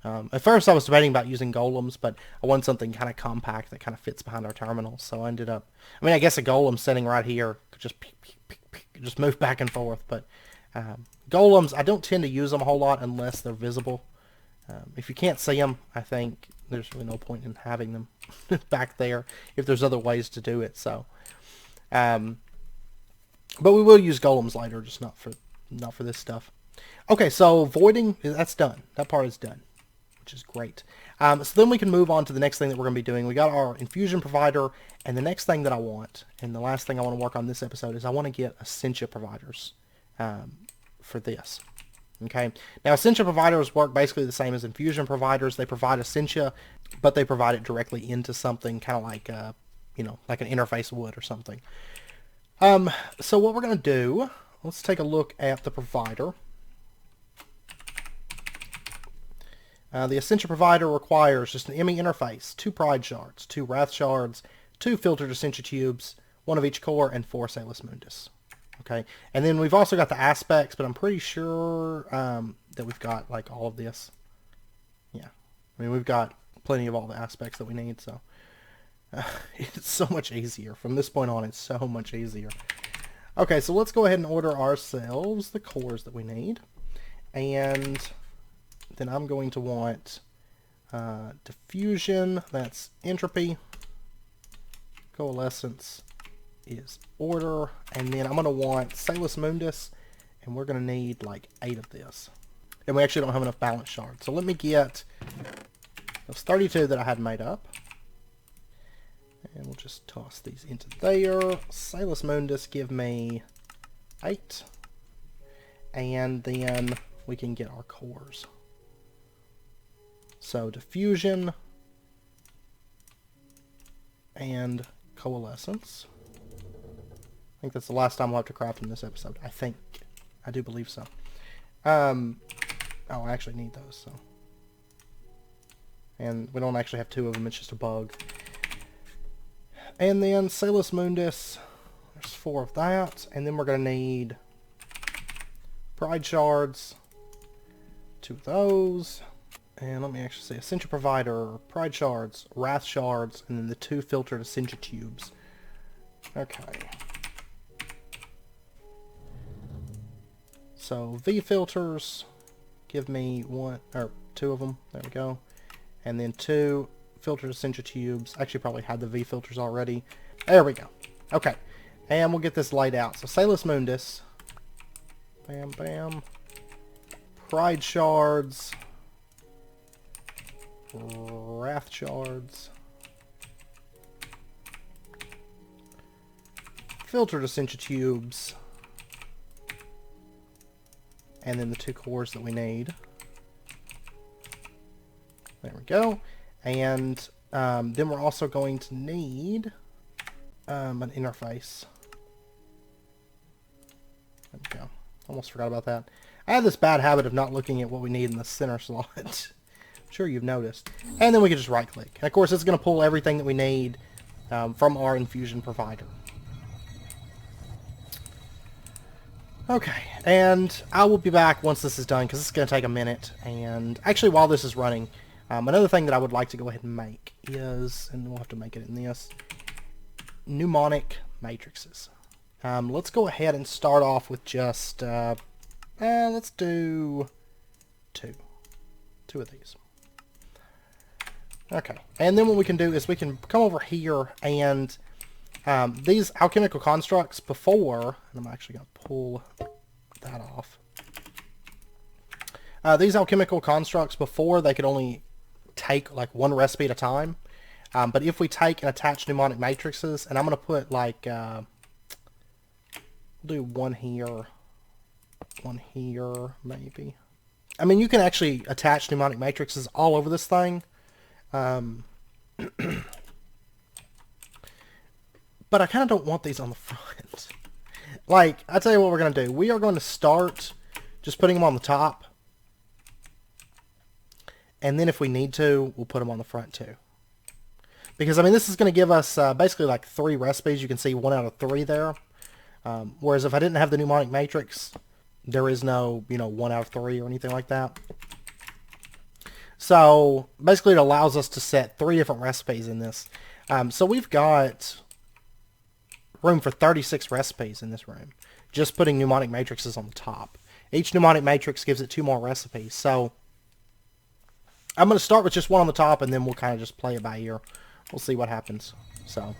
At first I was debating about using golems, but I wanted something kind of compact that kind of fits behind our terminal, so I ended up, I guess a golem sitting right here could just move back and forth, but golems, I don't tend to use them a whole lot unless they're visible. If you can't see them, I think there's really no point in having them back there if there's other ways to do it, so but we will use golems later, just not for this stuff. Okay, so voiding, that's done. That part is done, which is great. So then we can move on to the next thing that we're going to be doing. We got our Infusion Provider, and the next thing that I want, and the last thing I want to work on this episode, is I want to get Essentia Providers for this. Okay, now Essentia Providers work basically the same as Infusion Providers. They provide Essentia, but they provide it directly into something, kind of like, like an interface would or something. So what we're going to do, let's take a look at the provider. The Ascension Provider requires just an ME interface, 2 Pride Shards, 2 Wrath Shards, 2 Filtered Essentia Tubes, 1 of each core, and 4 Salus Mundus. Okay, and then we've also got the aspects, but I'm pretty sure that we've got like all of this. Yeah, we've got plenty of all the aspects that we need, so it's so much easier. From this point on, it's so much easier. Okay, so let's go ahead and order ourselves the cores that we need. And then I'm going to want diffusion, that's entropy. Coalescence is order. And then I'm going to want Salus Mundus, and we're going to need like 8 of this. And we actually don't have enough balance shards. So let me get those 32 that I had made up. And we'll just toss these into there. Salus Mundus give me 8. And then we can get our cores. So diffusion and coalescence. I think that's the last time we'll have to craft in this episode. I think. I do believe so. Oh, I actually need those, so. And we don't actually have 2 of them, it's just a bug. And then Salus Mundus, there's 4 of that. And then we're going to need Pride Shards, 2 of those. And let me actually say Ascension Provider, Pride Shards, Wrath Shards, and then the 2 filtered Ascension Tubes. Okay. So V filters, give me 1 or 2 of them. There we go. And then 2 filtered Ascension Tubes. Actually, probably had the V filters already. There we go. Okay, and we'll get this laid out. So Salus Mundus. Bam, bam. Pride Shards. Wrath Shards. Filtered Ascension Tubes. And then the 2 cores that we need. There we go. And then we're also going to need an interface. There we go. Almost forgot about that. I have this bad habit of not looking at what we need in the center slot. I'm sure you've noticed. And then we can just right click. And of course it's going to pull everything that we need from our Infusion Provider. Okay, and I will be back once this is done because it's going to take a minute. And actually while this is running, another thing that I would like to go ahead and make is, and we'll have to make it in this, mnemonic matrices. Let's go ahead and start off with just, let's do 2 of these. Okay, and then what we can do is we can come over here and these Alchemical Constructs before, and I'm actually going to pull that off. These Alchemical Constructs before, they could only take like 1 recipe at a time. But if we take and attach mnemonic matrices, and I'm going to put like, we'll do 1 here, 1 here, maybe. I mean, you can actually attach mnemonic matrices all over this thing. But I kind of don't want these on the front. Like, I'll tell you what we're going to do. We are going to start just putting them on the top. And then if we need to, we'll put them on the front too. Because, I mean, this is going to give us basically like 3 recipes. You can see 1 out of 3 there. Whereas if I didn't have the mnemonic matrix, there is no, 1 out of 3 or anything like that. So, basically it allows us to set 3 different recipes in this. So we've got room for 36 recipes in this room. Just putting mnemonic matrices on the top. Each mnemonic matrix gives it 2 more recipes. So, I'm going to start with just 1 on the top, and then we'll kind of just play it by ear. We'll see what happens. So,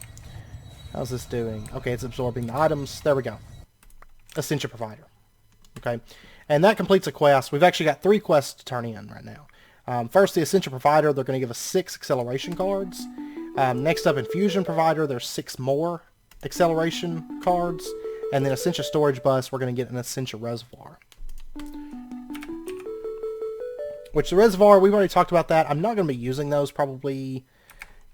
how's this doing? Okay, it's absorbing the items. There we go. Ascension Provider. Okay, and that completes a quest. We've actually got 3 quests to turn in right now. First, the Ascension Provider. They're going to give us 6 acceleration cards. Next up, Infusion Provider. There's 6 more acceleration cards. And then Ascension Storage Bus. We're going to get an Ascension Reservoir. Which the Reservoir, we've already talked about that. I'm not going to be using those probably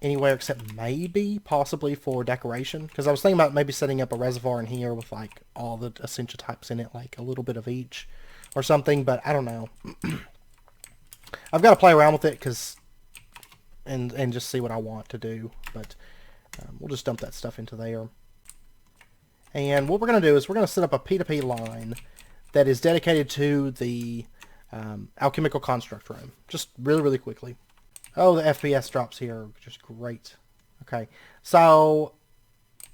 anywhere except maybe, possibly for decoration. Because I was thinking about maybe setting up a Reservoir in here with like all the Ascension types in it, like a little bit of each or something, but I don't know. I've got to play around with it and just see what I want to do, but we'll just dump that stuff into there. And what we're going to do is we're going to set up a P2P line that is dedicated to the Alchemical Construct room. Just really, really quickly. Oh, the FPS drops here. Just great. Okay, so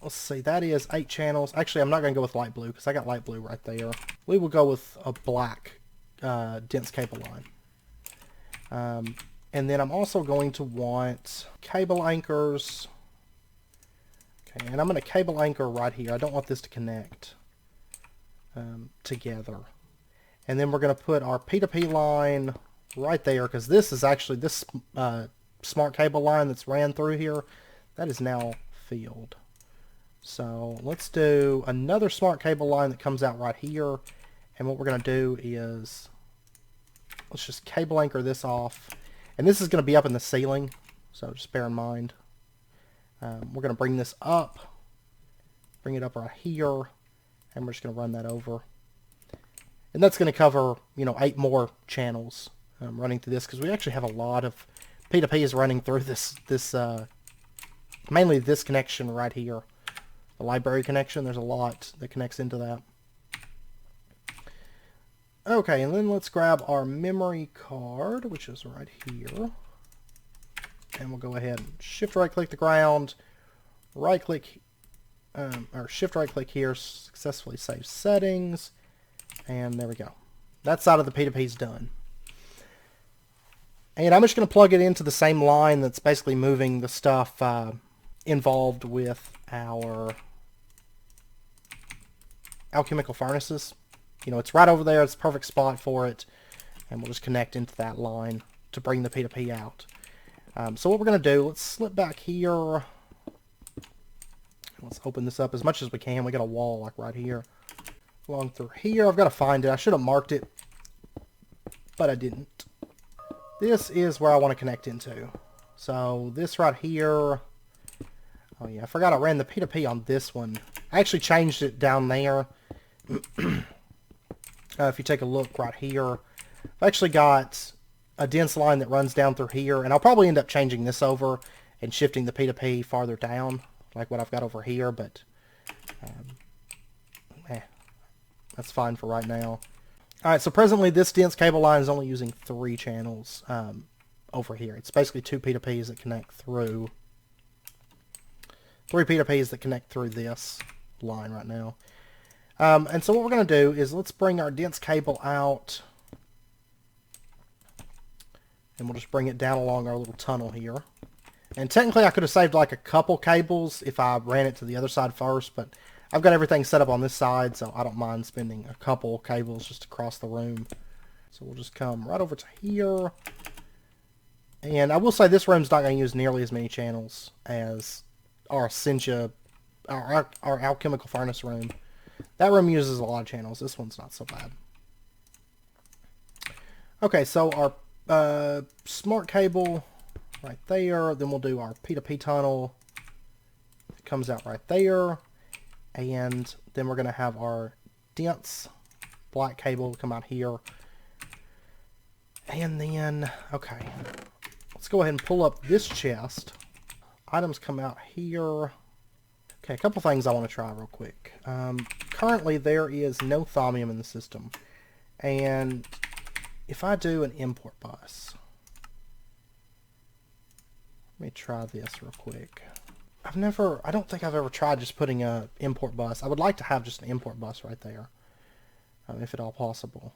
let's see. That is 8 channels. Actually, I'm not going to go with light blue because I got light blue right there. We will go with a black dense cable line. And then I'm also going to want cable anchors. Okay, and I'm going to cable anchor right here. I don't want this to connect together. And then we're going to put our P2P line right there, because this is actually, this smart cable line that's ran through here, that is now filled. So let's do another smart cable line that comes out right here. And what we're going to do is, let's just cable anchor this off. And this is going to be up in the ceiling, so just bear in mind. We're going to bring this up, bring it up right here, and we're just going to run that over. And that's going to cover, 8 more channels running through this, because we actually have a lot of P2Ps running through this mainly this connection right here. The library connection, there's a lot that connects into that. Okay, and then let's grab our memory card, which is right here. And we'll go ahead and shift right click the ground, right click, or shift right click here, successfully save settings, and there we go. That side of the P2P is done. And I'm just going to plug it into the same line that's basically moving the stuff involved with our alchemical furnaces. It's right over there. It's a perfect spot for it. And we'll just connect into that line to bring the P2P out. So what we're going to do, let's slip back here. Let's open this up as much as we can. We got a wall like right here. Along through here. I've got to find it. I should have marked it, but I didn't. This is where I want to connect into. So this right here. Oh yeah, I forgot I ran the P2P on this one. I actually changed it down there. If you take a look right here, I've actually got a dense line that runs down through here, and I'll probably end up changing this over and shifting the P2P farther down, like what I've got over here, but that's fine for right now. Alright, so presently this dense cable line is only using 3 channels over here. It's basically 2 P2Ps that connect through, 3 P2Ps that connect through this line right now. And so what we're going to do is let's bring our dense cable out, and we'll just bring it down along our little tunnel here. And technically I could have saved like a couple cables if I ran it to the other side first, but I've got everything set up on this side, so I don't mind spending a couple cables just across the room. So we'll just come right over to here. And I will say this room's not going to use nearly as many channels as our Essentia, our alchemical furnace room. That room uses a lot of channels. This one's not so bad. Okay, so our smart cable right there. Then we'll do our P2P tunnel. It comes out right there. And then we're going to have our dense black cable come out here. And then, okay, let's go ahead and pull up this chest. Items come out here. Okay, a couple things I want to try real quick. Currently, there is no thaumium in the system. And if I do an import bus, let me try this real quick. I don't think I've ever tried just putting a import bus. I would like to have just an import bus right there, if at all possible.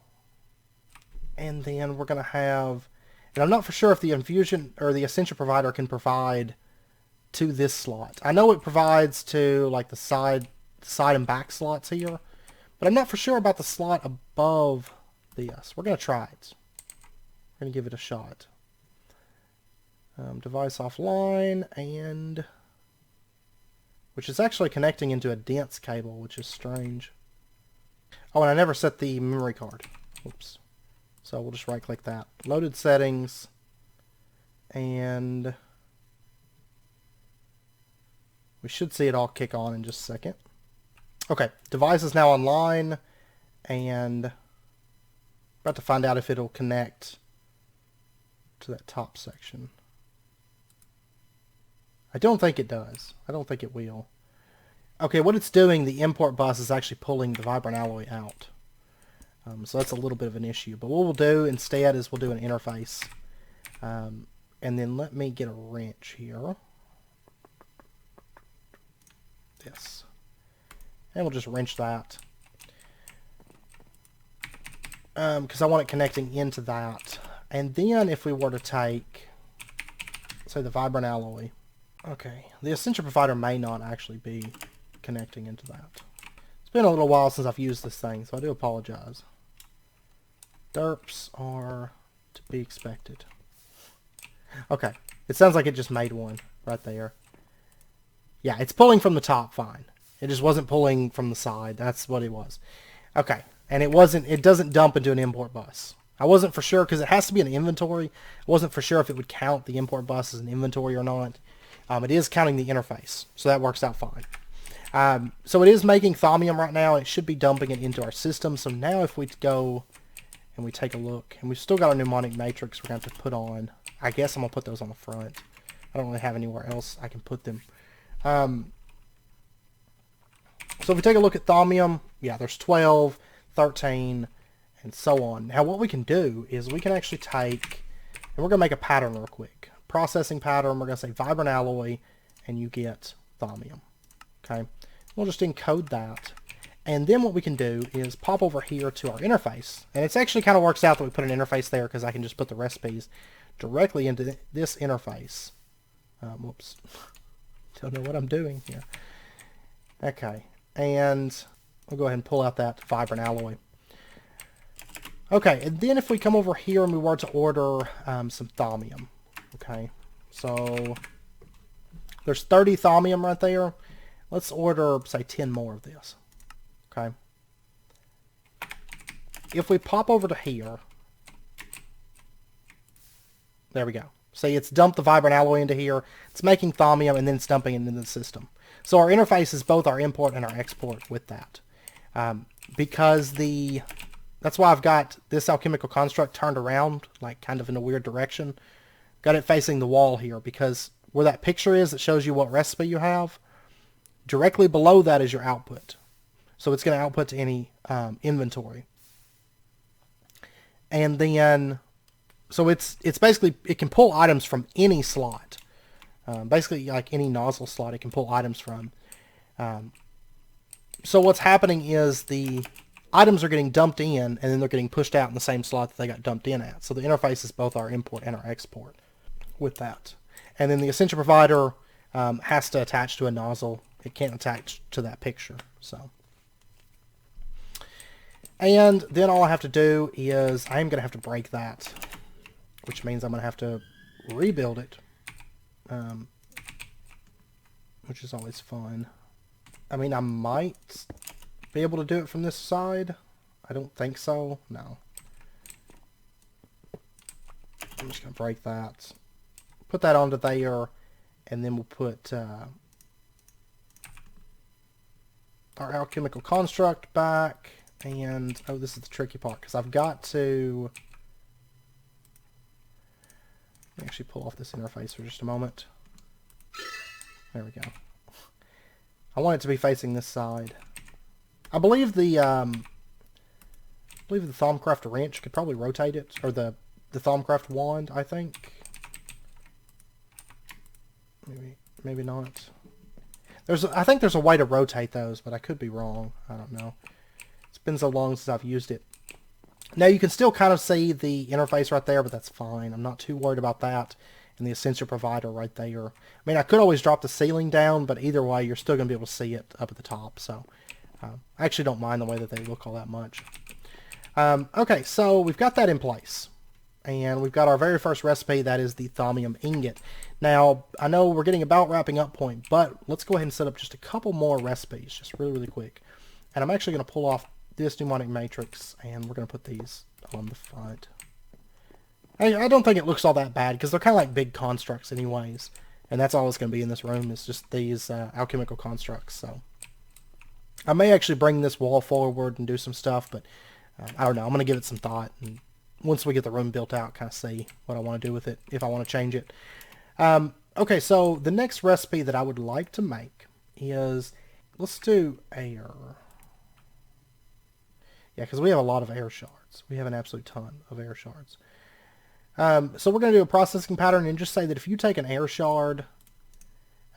And then we're going to have, and I'm not for sure if the Infusion or the Ascension Provider can provide to this slot. I know it provides to like the side and back slots here, but I'm not for sure about the slot above this. We're going to try it. We're going to give it a shot. Device offline, and which is actually connecting into a dense cable, which is strange. Oh, and I never set the memory card. Oops. So we'll just right click that. Loaded settings, and we should see it all kick on in just a second. Okay, device is now online, and about to find out if it'll connect to that top section. I don't think it does. I don't think it will. Okay, what it's doing, the import bus is actually pulling the vibrant alloy out. So that's a little bit of an issue. But what we'll do instead is we'll do an interface. And then let me get a wrench here. This. And we'll just wrench that. Because I want it connecting into that. And then if we were to take, say, the vibrant alloy. Okay, the Ascension Provider may not actually be connecting into that. It's been a little while since I've used this thing, so I do apologize. Derps are to be expected. Okay, it sounds like it just made one right there. Yeah, it's pulling from the top fine. It just wasn't pulling from the side. That's what it was. Okay, and it doesn't dump into an import bus. I wasn't for sure, because it has to be an inventory. I wasn't for sure if it would count the import bus as an inventory or not. It is counting the interface, so that works out fine. So it is making thaumium right now. It should be dumping it into our system. So now if we go and we take a look, and we've still got our mnemonic matrix we're going to have to put on. I guess I'm going to put those on the front. I don't really have anywhere else I can put them. So if we take a look at thaumium, yeah, there's 12, 13, and so on. Now what we can do is we can actually take, and we're going to make a pattern real quick. Processing pattern, we're going to say vibrant alloy, and you get thaumium. Okay, we'll just encode that. And then what we can do is pop over here to our interface. And it's actually kind of works out that we put an interface there because I can just put the recipes directly into this interface. Whoops. Don't know what I'm doing here. Okay, and we'll go ahead and pull out that vibrant alloy. Okay, and then if we come over here and we were to order some thaumium. Okay, so there's 30 thaumium right there. Let's order, say, 10 more of this. Okay. If we pop over to here, there we go. See, it's dumped the vibrant alloy into here. It's making thaumium, and then it's dumping it into the system. So our interface is both our import and our export with that. Because that's why I've got this alchemical construct turned around, like kind of in a weird direction. Got it facing the wall here, because where that picture is that shows you what recipe you have, directly below that is your output. So it's going to output to any inventory. And then, so it's basically, it can pull items from any slot. Basically, like any nozzle slot, it can pull items from. So what's happening is the items are getting dumped in, and then they're getting pushed out in the same slot that they got dumped in at. So the interface is both our import and our export with that. And then the Ascension Provider has to attach to a nozzle. It can't attach to that picture. So. And then all I have to do is I'm going to have to break that, which means I'm going to have to rebuild it, which is always fun. I mean, I might be able to do it from this side. I don't think so. No. I'm just going to break that, put that onto there, and then we'll put our Alchemical Construct back. And, oh, this is the tricky part, because I've got to actually pull off this interface for just a moment. There we go. I want it to be facing this side. I believe the thaumcraft wrench could probably rotate it, or the thaumcraft wand, I think. Maybe not. I think there's a way to rotate those, but I could be wrong. I don't know. It's been so long since I've used it. Now you can still kind of see the interface right there, but that's fine. I'm not too worried about that. And the Ascension Provider right there. I mean, I could always drop the ceiling down, but either way, you're still going to be able to see it up at the top. So I actually don't mind the way that they look all that much. Okay, so we've got that in place. And we've got our very first recipe, that is the Thummim Ingot. Now, I know we're getting about wrapping up point, but let's go ahead and set up just a couple more recipes, just really, really quick. And I'm actually going to pull off this mnemonic matrix, and we're going to put these on the front. I don't think it looks all that bad, because they're kind of like big constructs anyways. And that's all it's going to be in this room, is just these alchemical constructs. So I may actually bring this wall forward and do some stuff, but I don't know. I'm going to give it some thought, and once we get the room built out, kind of see what I want to do with it, if I want to change it. Okay, so the next recipe that I would like to make is, let's do air. Yeah, because we have a lot of air shards. We have an absolute ton of air shards. So we're going to do a processing pattern and just say that if you take an air shard,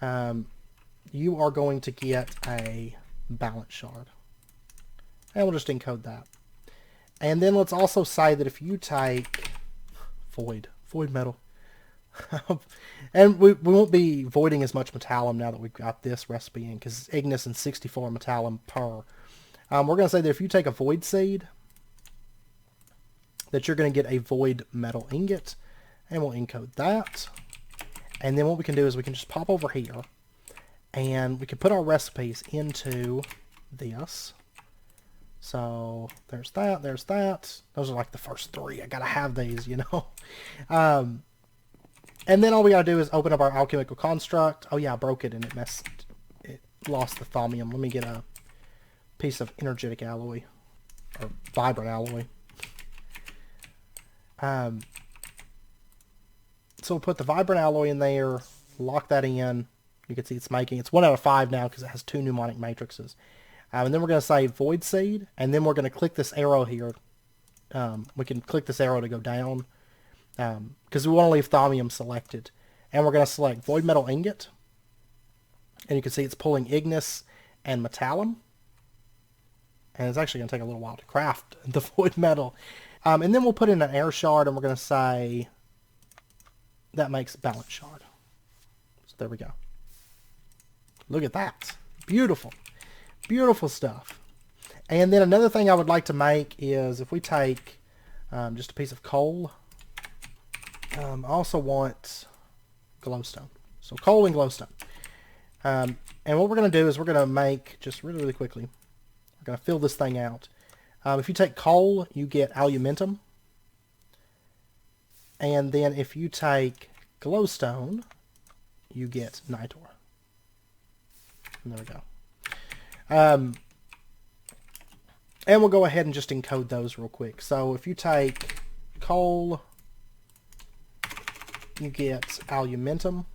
you are going to get a balance shard. And we'll just encode that. And then let's also say that if you take void metal, and we won't be voiding as much metallum now that we've got this recipe in, because it's Ignis and 64 metallum per. We're going to say that if you take a void seed, that you're going to get a void metal ingot, and we'll encode that. And then what we can do is we can just pop over here, and we can put our recipes into this. So there's that, there's that. Those are like the first three. I gotta have these, you know. And then all we gotta do is open up our alchemical construct. Oh yeah, I broke it and it lost the thaumium. Let me get a piece of energetic alloy, or vibrant alloy. So we'll put the vibrant alloy in there, lock that in. You can see it's 1 out of 5 now because it has 2 mnemonic matrices. And then we're going to say Void Seed, and then we're going to click this arrow here. We can click this arrow to go down because we want to leave thaumium selected. And we're going to select Void Metal Ingot. And you can see it's pulling Ignis and Metallum. And it's actually going to take a little while to craft the Void Metal. And then we'll put in an Air Shard, and we're going to say that makes Balance Shard. So there we go. Look at that. Beautiful. Beautiful stuff. And then another thing I would like to make is if we take just a piece of coal. I also want glowstone. So coal and glowstone. And what we're going to do is we're going to make, just really, really quickly, we're going to fill this thing out. If you take coal, you get aluminum. And then if you take glowstone, you get nitor. And there we go. And we'll go ahead and just encode those real quick. So if you take coal, you get aluminum.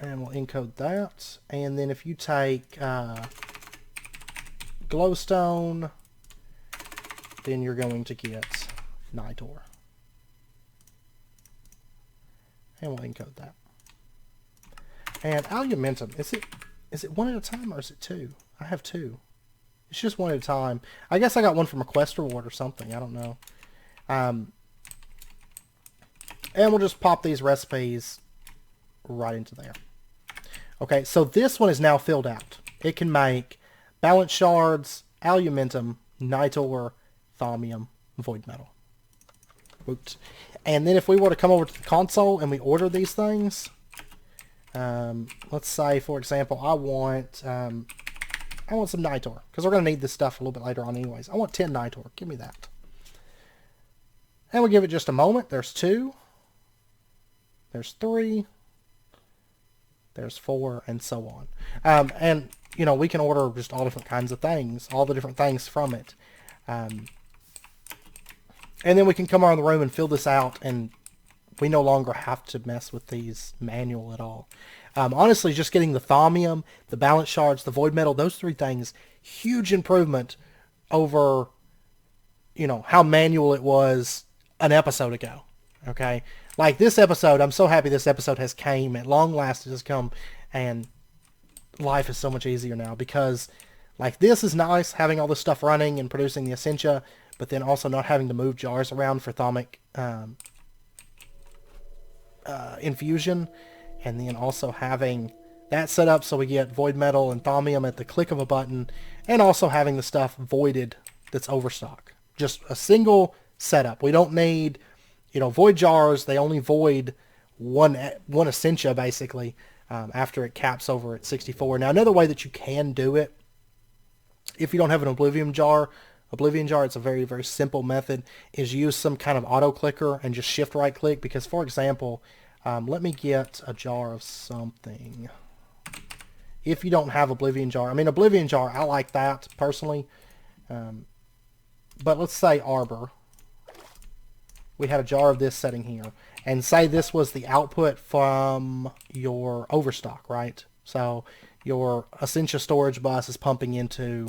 And we'll encode that. And then if you take glowstone, then you're going to get nitor. And we'll encode that. And aluminum, is it 1 at a time or is it 2? I have 2. It's just 1 at a time. I guess I got one from a quest reward or something. I don't know. And we'll just pop these recipes right into there. Okay, so this one is now filled out. It can make balance shards, aluminum, nitor, thaumium, void metal. Oops. And then if we were to come over to the console and we order these things, let's say, for example, I want some nitor, because we're going to need this stuff a little bit later on anyways. I want 10 nitor. Give me that. And we'll give it just a moment. There's 2. There's 3. There's 4, and so on. And, you know, we can order just all different kinds of things, all the different things from it. And then we can come around the room and fill this out, and we no longer have to mess with these manual at all. Honestly, just getting the thaumium, the balance shards, the void metal, those 3 things, huge improvement over, you know, how manual it was an episode ago. Okay? Like this episode, I'm so happy this episode has came. At long last, it has come, and life is so much easier now because, like, this is nice, having all this stuff running and producing the Essentia, but then also not having to move jars around for thermic infusion, and then also having that set up so we get void metal and thaumium at the click of a button, and also having the stuff voided that's overstock. Just a single setup. We don't need, you know, void jars. They only void one Essentia basically after it caps over at 64. Now another way that you can do it, if you don't have an Oblivion Jar, it's a very, very simple method, is use some kind of auto clicker and just shift right click, because for example, let me get a jar of something. If you don't have Oblivion Jar, I mean Oblivion Jar, I like that personally, but let's say Arbor. We had a jar of this setting here, and say this was the output from your overstock, right? So your Essentia storage bus is pumping into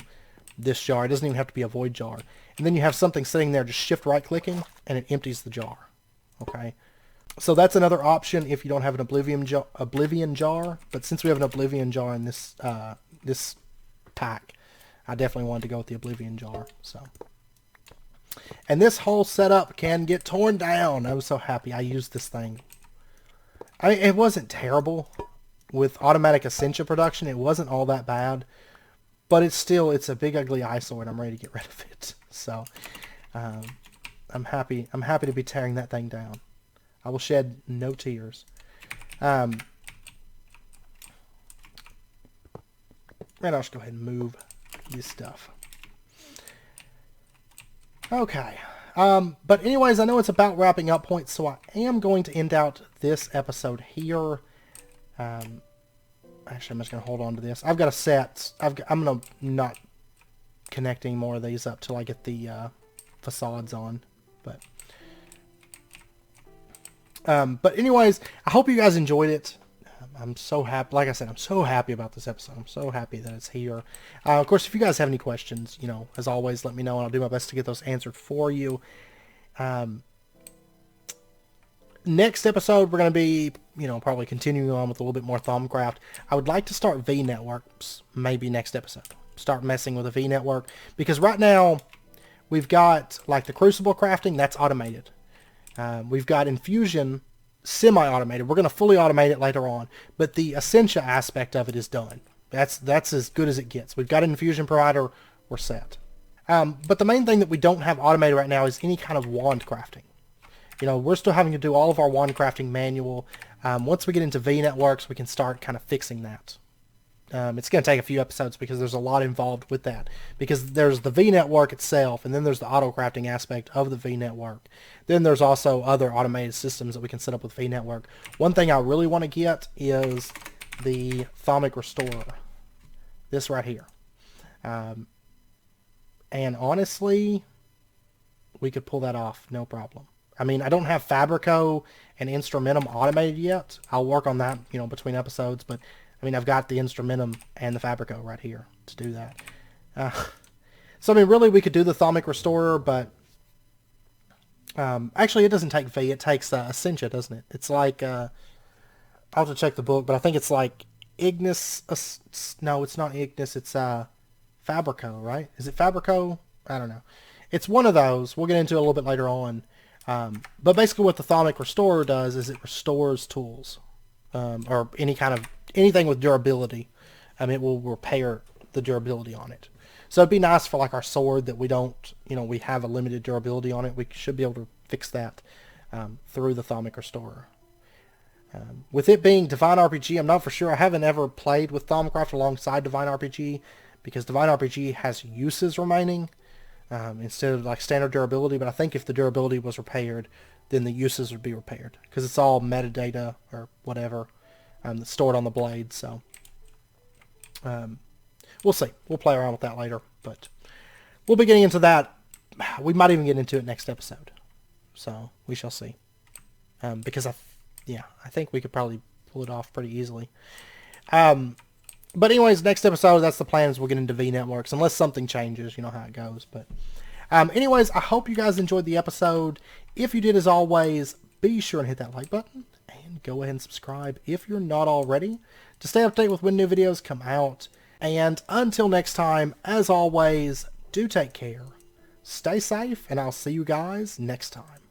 this jar. It doesn't even have to be a void jar. And then you have something sitting there, just shift right clicking, and it empties the jar. Okay? So that's another option if you don't have an Oblivion Jar. But since we have an Oblivion Jar in this this pack, I definitely wanted to go with the Oblivion Jar. So, and this whole setup can get torn down. I was so happy I used this thing. I mean, it wasn't terrible with automatic Essentia production. It wasn't all that bad, but it's a big ugly eyesore, and I'm ready to get rid of it. So, I'm happy to be tearing that thing down. I will shed no tears. And I'll just go ahead and move this stuff. Okay. But anyways, I know it's about wrapping up point, so I am going to end out this episode here. Actually, I'm just going to hold on to this. I've got a set. I'm going to not connect any more of these up till I get the facades on. But anyways, I hope you guys enjoyed it. I'm so happy. Like I said, I'm so happy about this episode. I'm so happy that it's here. Of course, if you guys have any questions, you know, as always, let me know, and I'll do my best to get those answered for you. Next episode, we're going to be, you know, probably continuing on with a little bit more thaumcraft. I would like to start V networks maybe next episode. Start messing with a V network, because right now we've got like the crucible crafting that's automated. We've got infusion semi-automated. We're going to fully automate it later on, but the Essentia aspect of it is done. That's as good as it gets. We've got an Infusion Provider. We're set. But the main thing that we don't have automated right now is any kind of wand crafting. You know, we're still having to do all of our wand crafting manual. Once we get into V networks, we can start kind of fixing that. It's going to take a few episodes because there's a lot involved with that. Because there's the V network itself, and then there's the auto crafting aspect of the V network. Then there's also other automated systems that we can set up with V network. One thing I really want to get is the Thaumcraft Restorer. This right here. And honestly, we could pull that off, no problem. I mean, I don't have Fabrico and Instrumentum automated yet. I'll work on that, you know, between episodes, but I mean, I've got the Instrumentum and the Fabrico right here to do that. So, I mean, really, we could do the Thaumcraft Restorer, but actually, it doesn't take V. It takes Essentia, doesn't it? It's like, I'll have to check the book, but I think it's like Ignis. No, it's not Ignis. It's Fabrico, right? Is it Fabrico? I don't know. It's one of those. We'll get into it a little bit later on. But basically what the Thaumcraft Restorer does is it restores tools. Or anything with durability. It will repair the durability on it. So it'd be nice for like our sword that we don't, you know, we have a limited durability on it. We should be able to fix that through the Thaumcraft Restorer. With it being Divine RPG, I'm not for sure. I haven't ever played with Thaumcraft alongside Divine RPG because Divine RPG has uses remaining instead of like standard durability. But I think if the durability was repaired, then the uses would be repaired because it's all metadata or whatever that's stored on the blade. So we'll see. We'll play around with that later, but we'll be getting into that. We might even get into it next episode. So we shall see. Because I think we could probably pull it off pretty easily. But anyways, next episode, that's the plan, is we'll get into V networks, unless something changes, you know how it goes. But anyways, I hope you guys enjoyed the episode. If you did, as always, be sure and hit that like button, and go ahead and subscribe if you're not already, to stay up to date with when new videos come out. And until next time, as always, do take care, stay safe, and I'll see you guys next time.